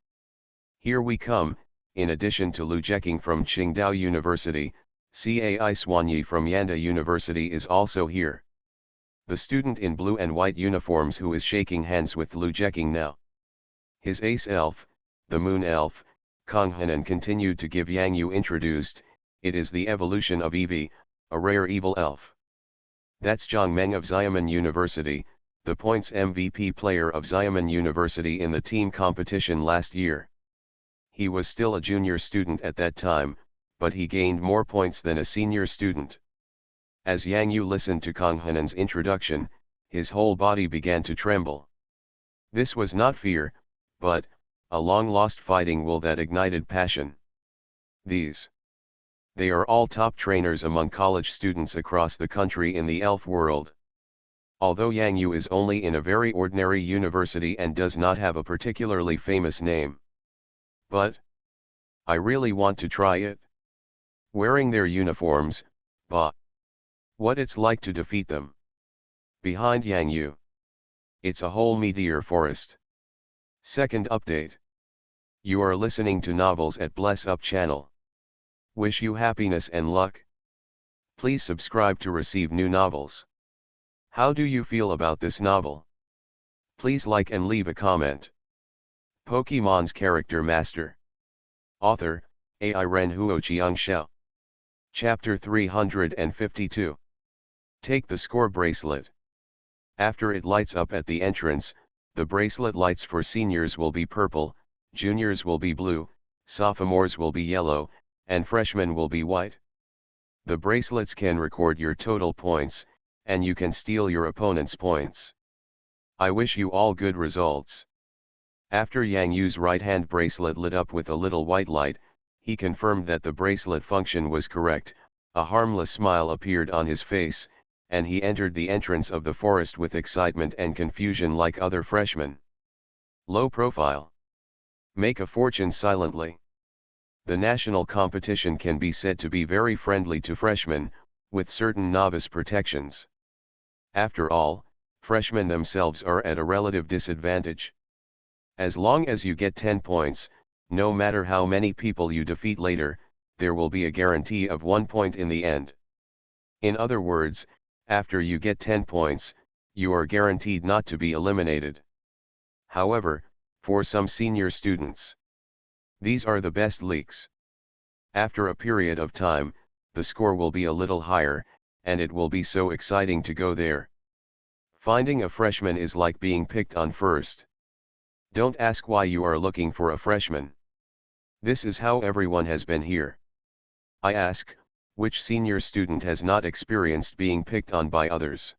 Here we come, in addition to Lu Jeking from Qingdao University, Cai Xuanyi from Yanda University is also here. The student in blue and white uniforms who is shaking hands with Lu Jeking now. His ace elf, the moon elf, Kang Hanan continued to give Yang Yu introduced, it is the evolution of Eevee, a rare evil elf. That's Zhang Meng of Xiamen University, the points MVP player of Xiamen University in the team competition last year. He was still a junior student at that time, but he gained more points than a senior student. As Yang Yu listened to Kang Hanan's introduction, his whole body began to tremble. This was not fear, but a long-lost fighting will that ignited passion. They are all top trainers among college students across the country in the elf world. Although Yang Yu is only in a very ordinary university and does not have a particularly famous name. But I really want to try it. Wearing their uniforms, bah! What it's like to defeat them. Behind Yang Yu. It's a whole meteor forest. Second update. You are listening to Novels at Bless Up channel. Wish you happiness and luck. Please subscribe to receive new novels. How do you feel about this novel? Please like and leave a comment. Pokemon's Character Master. Author, Ai Ren Huo Chiang Xiao. Chapter 352. Take the score bracelet. After it lights up at the entrance, the bracelet lights for seniors will be purple, juniors will be blue, sophomores will be yellow, and freshmen will be white. The bracelets can record your total points, and you can steal your opponent's points. I wish you all good results. After Yang Yu's right-hand bracelet lit up with a little white light, he confirmed that the bracelet function was correct, a harmless smile appeared on his face, and he entered the entrance of the forest with excitement and confusion like other freshmen. Low profile. Make a fortune silently. The national competition can be said to be very friendly to freshmen, with certain novice protections. After all, freshmen themselves are at a relative disadvantage. As long as you get 10 points, no matter how many people you defeat later, there will be a guarantee of 1 point in the end. In other words, after you get 10 points, you are guaranteed not to be eliminated. However, for some senior students, these are the best leaks. After a period of time, the score will be a little higher, and it will be so exciting to go there. Finding a freshman is like being picked on first. Don't ask why you are looking for a freshman. This is how everyone has been here. I ask, which senior student has not experienced being picked on by others?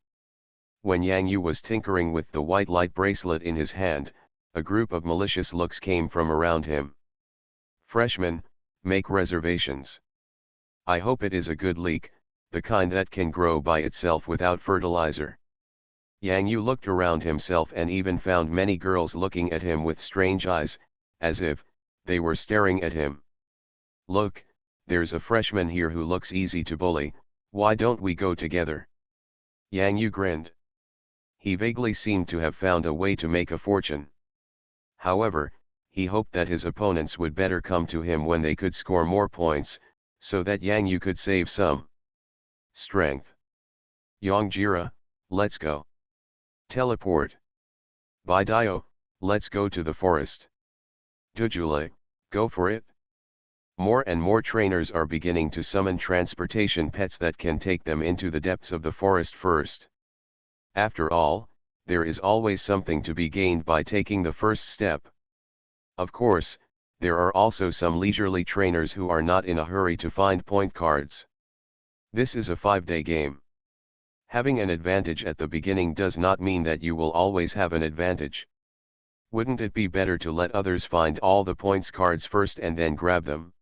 When Yang Yu was tinkering with the white light bracelet in his hand, a group of malicious looks came from around him. Freshmen, make reservations. I hope it is a good leek, the kind that can grow by itself without fertilizer. Yang Yu looked around himself and even found many girls looking at him with strange eyes, as if they were staring at him. Look, there's a freshman here who looks easy to bully, why don't we go together? Yang Yu grinned. He vaguely seemed to have found a way to make a fortune. However, he hoped that his opponents would better come to him when they could score more points, so that Yang Yu could save some strength. Yongjira, let's go. Teleport. Baidio, let's go to the forest. Dujule, go for it. More and more trainers are beginning to summon transportation pets that can take them into the depths of the forest first. After all, there is always something to be gained by taking the first step. Of course, there are also some leisurely trainers who are not in a hurry to find point cards. This is a 5-day game. Having an advantage at the beginning does not mean that you will always have an advantage. Wouldn't it be better to let others find all the points cards first and then grab them?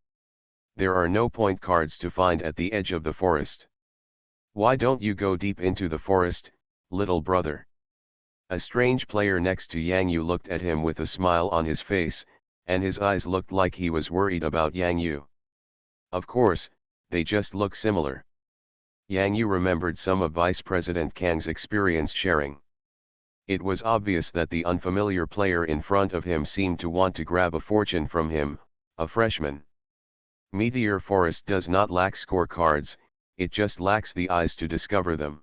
There are no point cards to find at the edge of the forest. Why don't you go deep into the forest, little brother? A strange player next to Yang Yu looked at him with a smile on his face, and his eyes looked like he was worried about Yang Yu. Of course, they just look similar. Yang Yu remembered some of Vice President Kang's experience sharing. It was obvious that the unfamiliar player in front of him seemed to want to grab a fortune from him, a freshman. Meteor Forest does not lack scorecards, it just lacks the eyes to discover them.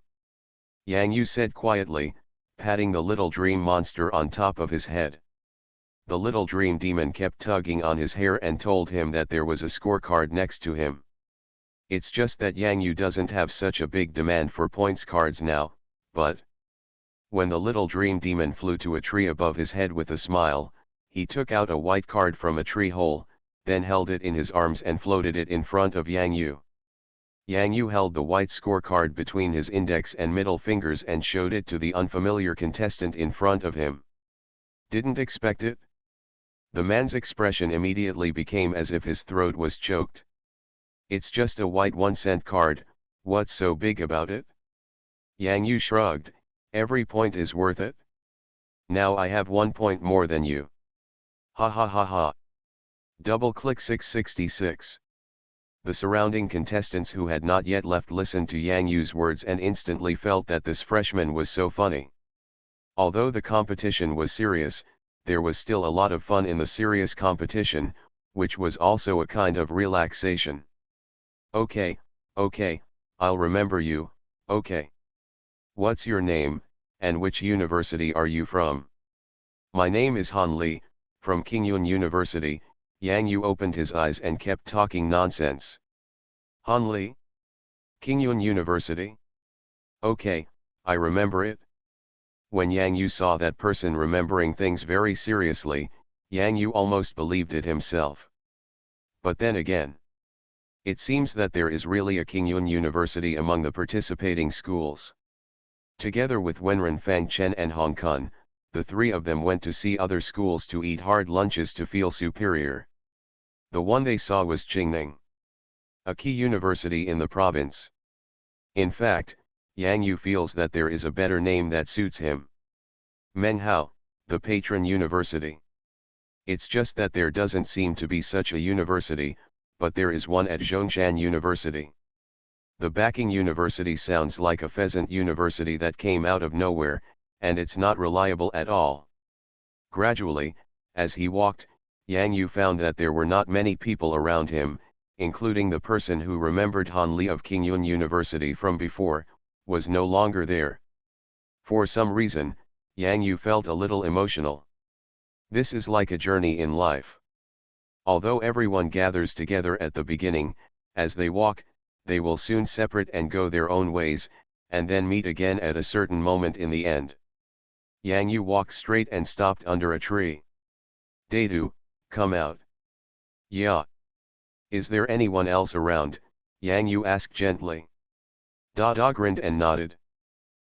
Yang Yu said quietly, patting the little dream monster on top of his head. The little dream demon kept tugging on his hair and told him that there was a scorecard next to him. It's just that Yang Yu doesn't have such a big demand for points cards now, but... When the little dream demon flew to a tree above his head with a smile, he took out a white card from a tree hole, then held it in his arms and floated it in front of Yang Yu. Yang Yu held the white scorecard between his index and middle fingers and showed it to the unfamiliar contestant in front of him. Didn't expect it? The man's expression immediately became as if his throat was choked. It's just a white 1-cent card, what's so big about it? Yang Yu shrugged, every point is worth it. Now I have 1 point more than you. Ha ha ha ha. Double click 666. The surrounding contestants who had not yet left listened to Yang Yu's words and instantly felt that this freshman was so funny. Although the competition was serious, there was still a lot of fun in the serious competition, which was also a kind of relaxation. Okay, I'll remember you, okay. What's your name, and which university are you from? My name is Han Li, from Qingyun University. Yang Yu opened his eyes and kept talking nonsense. Han Li? Qingyun University? Okay, I remember it. When Yang Yu saw that person remembering things very seriously, Yang Yu almost believed it himself. But then again, it seems that there is really a Qingyun University among the participating schools. Together with Wenren Fangchen and Hong Kong, the three of them went to see other schools to eat hard lunches to feel superior. The one they saw was Qingning, a key university in the province. In fact, Yang Yu feels that there is a better name that suits him. Menghao, the patron university. It's just that there doesn't seem to be such a university, but there is one at Zhongshan University. The backing university sounds like a pheasant university that came out of nowhere, and it's not reliable at all. Gradually, as he walked, Yang Yu found that there were not many people around him, including the person who remembered Han Li of Qingyun University from before, was no longer there. For some reason, Yang Yu felt a little emotional. This is like a journey in life. Although everyone gathers together at the beginning, as they walk, they will soon separate and go their own ways, and then meet again at a certain moment in the end. Yang Yu walked straight and stopped under a tree. Dadu, come out. Yeah. Is there anyone else around? Yang Yu asked gently. Dada grinned and nodded.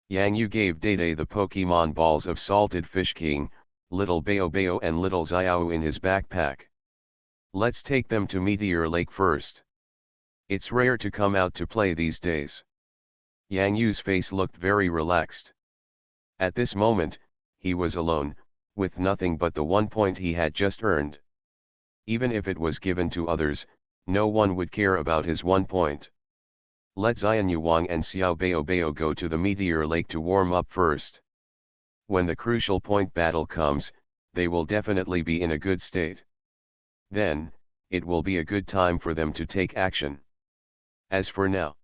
Yang Yu gave Dede the Pokemon balls of Salted Fish King, Little Bayo and Little Xiao in his backpack. Let's take them to Meteor Lake first. It's rare to come out to play these days. Yang Yu's face looked very relaxed. At this moment, he was alone, with nothing but the 1 point he had just earned. Even if it was given to others, no one would care about his 1 point. Let Xian Wang and Xiao Bayo go to the Meteor Lake to warm up first. When the crucial point battle comes, they will definitely be in a good state. Then, it will be a good time for them to take action. As for now,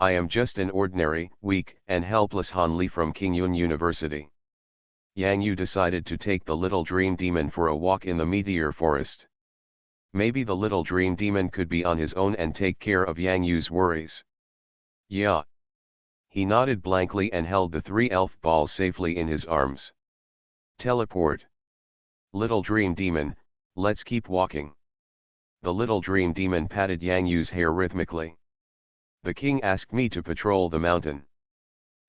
I am just an ordinary, weak and helpless Han Li from Qingyun University. Yang Yu decided to take the little dream demon for a walk in the meteor forest. Maybe the little dream demon could be on his own and take care of Yang Yu's worries. Yeah. He nodded blankly and held the 3 elf balls safely in his arms. Teleport. Little dream demon, let's keep walking. The little dream demon patted Yang Yu's hair rhythmically. The king asked me to patrol the mountain.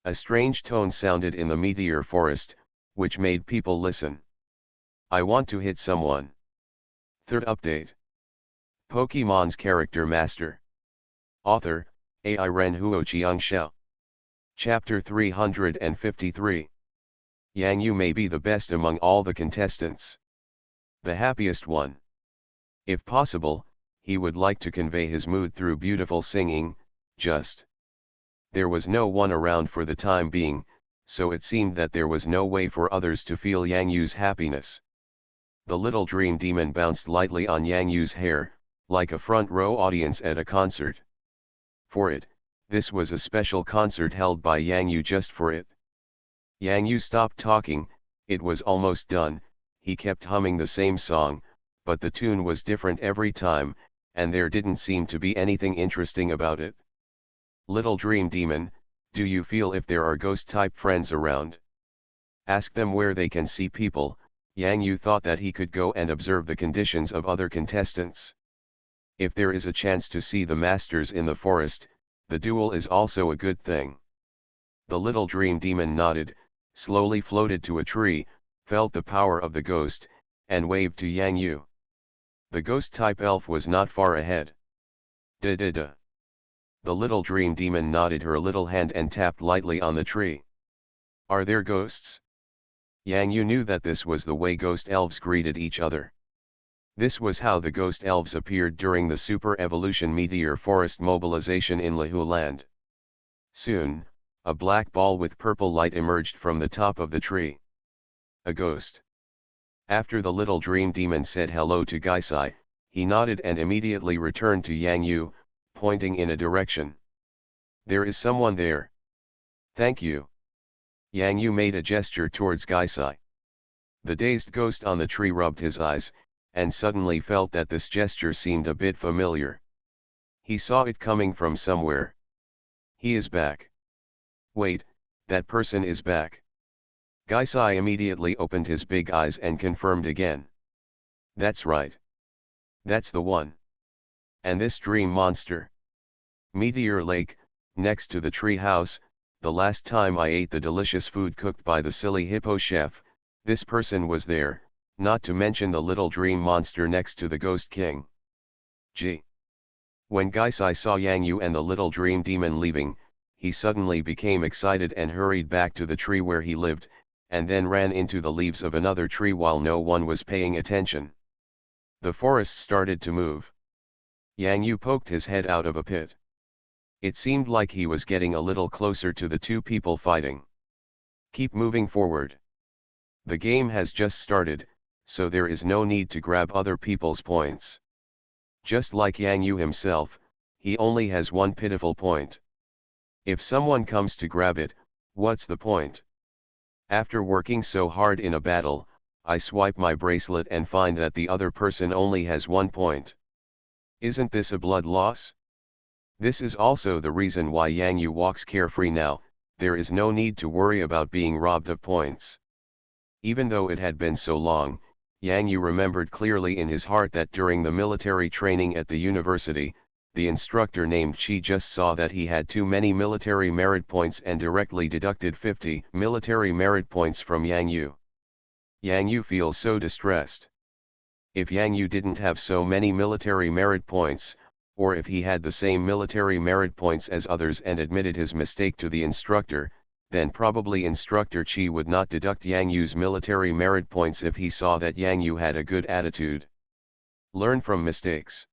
A strange tone sounded in the meteor forest, which made people listen. I want to hit someone. Third update. Pokemon's character master. Author, AI Ren Huoqiang. Chapter 353. Yang Yu may be the best among all the contestants. The happiest one. If possible, he would like to convey his mood through beautiful singing, just. There was no one around for the time being, so it seemed that there was no way for others to feel Yang Yu's happiness. The little dream demon bounced lightly on Yang Yu's hair, like a front row audience at a concert. For it, this was a special concert held by Yang Yu just for it. Yang Yu stopped talking, it was almost done, he kept humming the same song, but the tune was different every time, and there didn't seem to be anything interesting about it. Little dream demon, do you feel if there are ghost-type friends around? Ask them where they can see people. Yang Yu thought that he could go and observe the conditions of other contestants. If there is a chance to see the masters in the forest, the duel is also a good thing. The little dream demon nodded, slowly floated to a tree, felt the power of the ghost, and waved to Yang Yu. The ghost-type elf was not far ahead. Da-da-da. The little dream demon nodded her little hand and tapped lightly on the tree. Are there ghosts? Yang Yu knew that this was the way ghost elves greeted each other. This was how the ghost elves appeared during the Super Evolution Meteor Forest mobilization in Lahu Land. Soon, a black ball with purple light emerged from the top of the tree. A ghost. After the little dream demon said hello to Gaisai, he nodded and immediately returned to Yang Yu, pointing in a direction. There is someone there. Thank you. Yang Yu made a gesture towards Gaisai. The dazed ghost on the tree rubbed his eyes, and suddenly felt that this gesture seemed a bit familiar. He saw it coming from somewhere. He is back. Wait, that person is back. Gaisai immediately opened his big eyes and confirmed again. That's right. That's the one. And this dream monster. Meteor Lake, next to the tree house. The last time I ate the delicious food cooked by the silly hippo chef, this person was there, not to mention the little dream monster next to the Ghost King. Gee. When Gaisai saw Yang Yu and the little dream demon leaving, he suddenly became excited and hurried back to the tree where he lived, and then ran into the leaves of another tree while no one was paying attention. The forest started to move. Yang Yu poked his head out of a pit. It seemed like he was getting a little closer to the two people fighting. Keep moving forward. The game has just started, so there is no need to grab other people's points. Just like Yang Yu himself, he only has one pitiful point. If someone comes to grab it, what's the point? After working so hard in a battle, I swipe my bracelet and find that the other person only has 1 point. Isn't this a blood loss? This is also the reason why Yang Yu walks carefree now. There is no need to worry about being robbed of points. Even though it had been so long, Yang Yu remembered clearly in his heart that during the military training at the university, the instructor named Chi just saw that he had too many military merit points and directly deducted 50 military merit points from Yang Yu. Yang Yu feels so distressed. If Yang Yu didn't have so many military merit points, or if he had the same military merit points as others and admitted his mistake to the instructor, then probably Instructor Chi would not deduct Yang Yu's military merit points if he saw that Yang Yu had a good attitude. Learn from mistakes.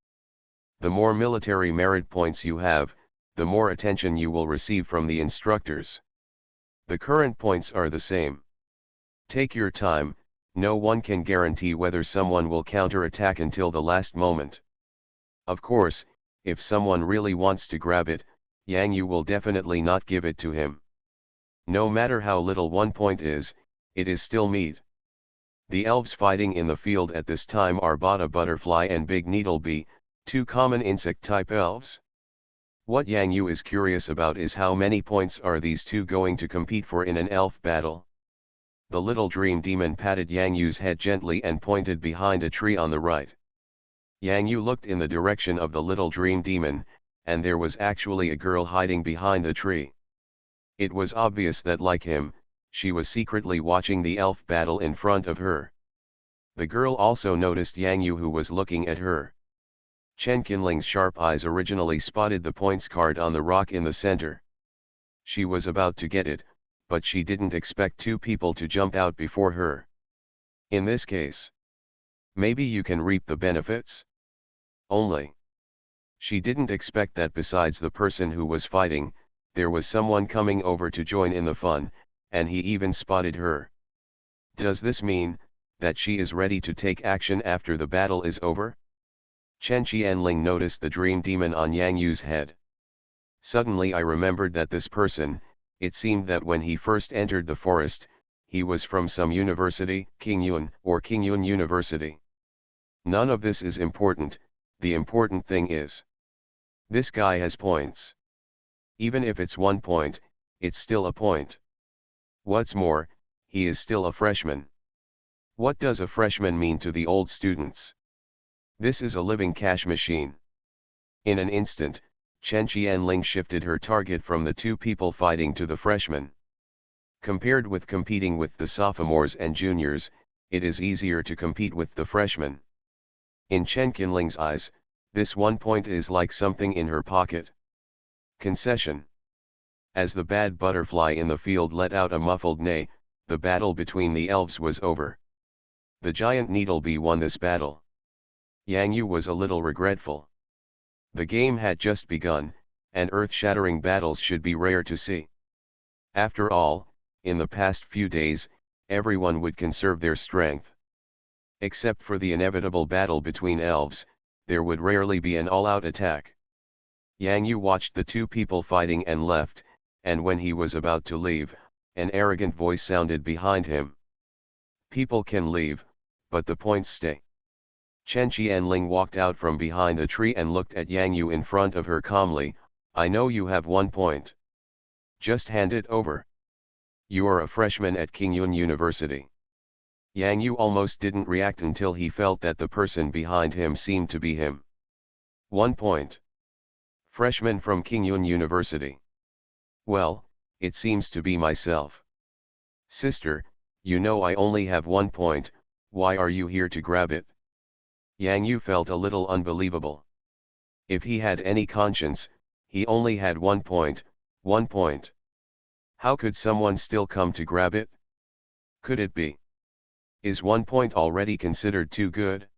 The more military merit points you have, the more attention you will receive from the instructors. The current points are the same. Take your time, no one can guarantee whether someone will counter-attack until the last moment. Of course, if someone really wants to grab it, Yang Yu will definitely not give it to him. No matter how little 1 point is, it is still meat. The elves fighting in the field at this time are Bada Butterfly and Big Needlebee, two common insect-type elves. What Yang Yu is curious about is how many points are these two going to compete for in an elf battle. The little dream demon patted Yang Yu's head gently and pointed behind a tree on the right. Yang Yu looked in the direction of the little dream demon, and there was actually a girl hiding behind the tree. It was obvious that, like him, she was secretly watching the elf battle in front of her. The girl also noticed Yang Yu, who was looking at her. Chen Qinling's sharp eyes originally spotted the points card on the rock in the center. She was about to get it, but she didn't expect two people to jump out before her. In this case, maybe you can reap the benefits? Only. She didn't expect that besides the person who was fighting, there was someone coming over to join in the fun, and he even spotted her. Does this mean that she is ready to take action after the battle is over? Chen Qianling noticed the dream demon on Yang Yu's head. Suddenly I remembered that this person, it seemed that when he first entered the forest, he was from some university, Qingyun or Qingyun University. None of this is important, the important thing is, this guy has points. Even if it's 1 point, it's still a point. What's more, he is still a freshman. What does a freshman mean to the old students? This is a living cash machine. In an instant, Chen Qianling shifted her target from the two people fighting to the freshmen. Compared with competing with the sophomores and juniors, it is easier to compete with the freshmen. In Chen Qinling's eyes, this 1 point is like something in her pocket. Concession. As the bad butterfly in the field let out a muffled neigh, the battle between the elves was over. The giant Needlebee won this battle. Yang Yu was a little regretful. The game had just begun, and earth-shattering battles should be rare to see. After all, in the past few days, everyone would conserve their strength. Except for the inevitable battle between elves, there would rarely be an all-out attack. Yang Yu watched the two people fighting and left, and when he was about to leave, an arrogant voice sounded behind him. People can leave, but the points stay. Chen Qianling walked out from behind the tree and looked at Yang Yu in front of her calmly. I know you have 1 point. Just hand it over. You are a freshman at Qingyun University. Yang Yu almost didn't react until he felt that the person behind him seemed to be him. 1 point. Freshman from Qingyun University. Well, it seems to be myself. Sister, you know I only have 1 point, why are you here to grab it? Yang Yu felt a little unbelievable. If he had any conscience, he only had 1 point, 1 point. How could someone still come to grab it? Could it be? Is 1 point already considered too good?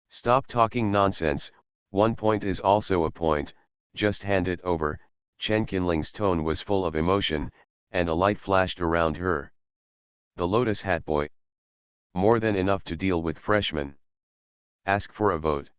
Stop talking nonsense, 1 point is also a point, just hand it over. Chen Qinling's tone was full of emotion, and a light flashed around her. The Lotus Hat Boy. More than enough to deal with freshmen. Ask for a vote.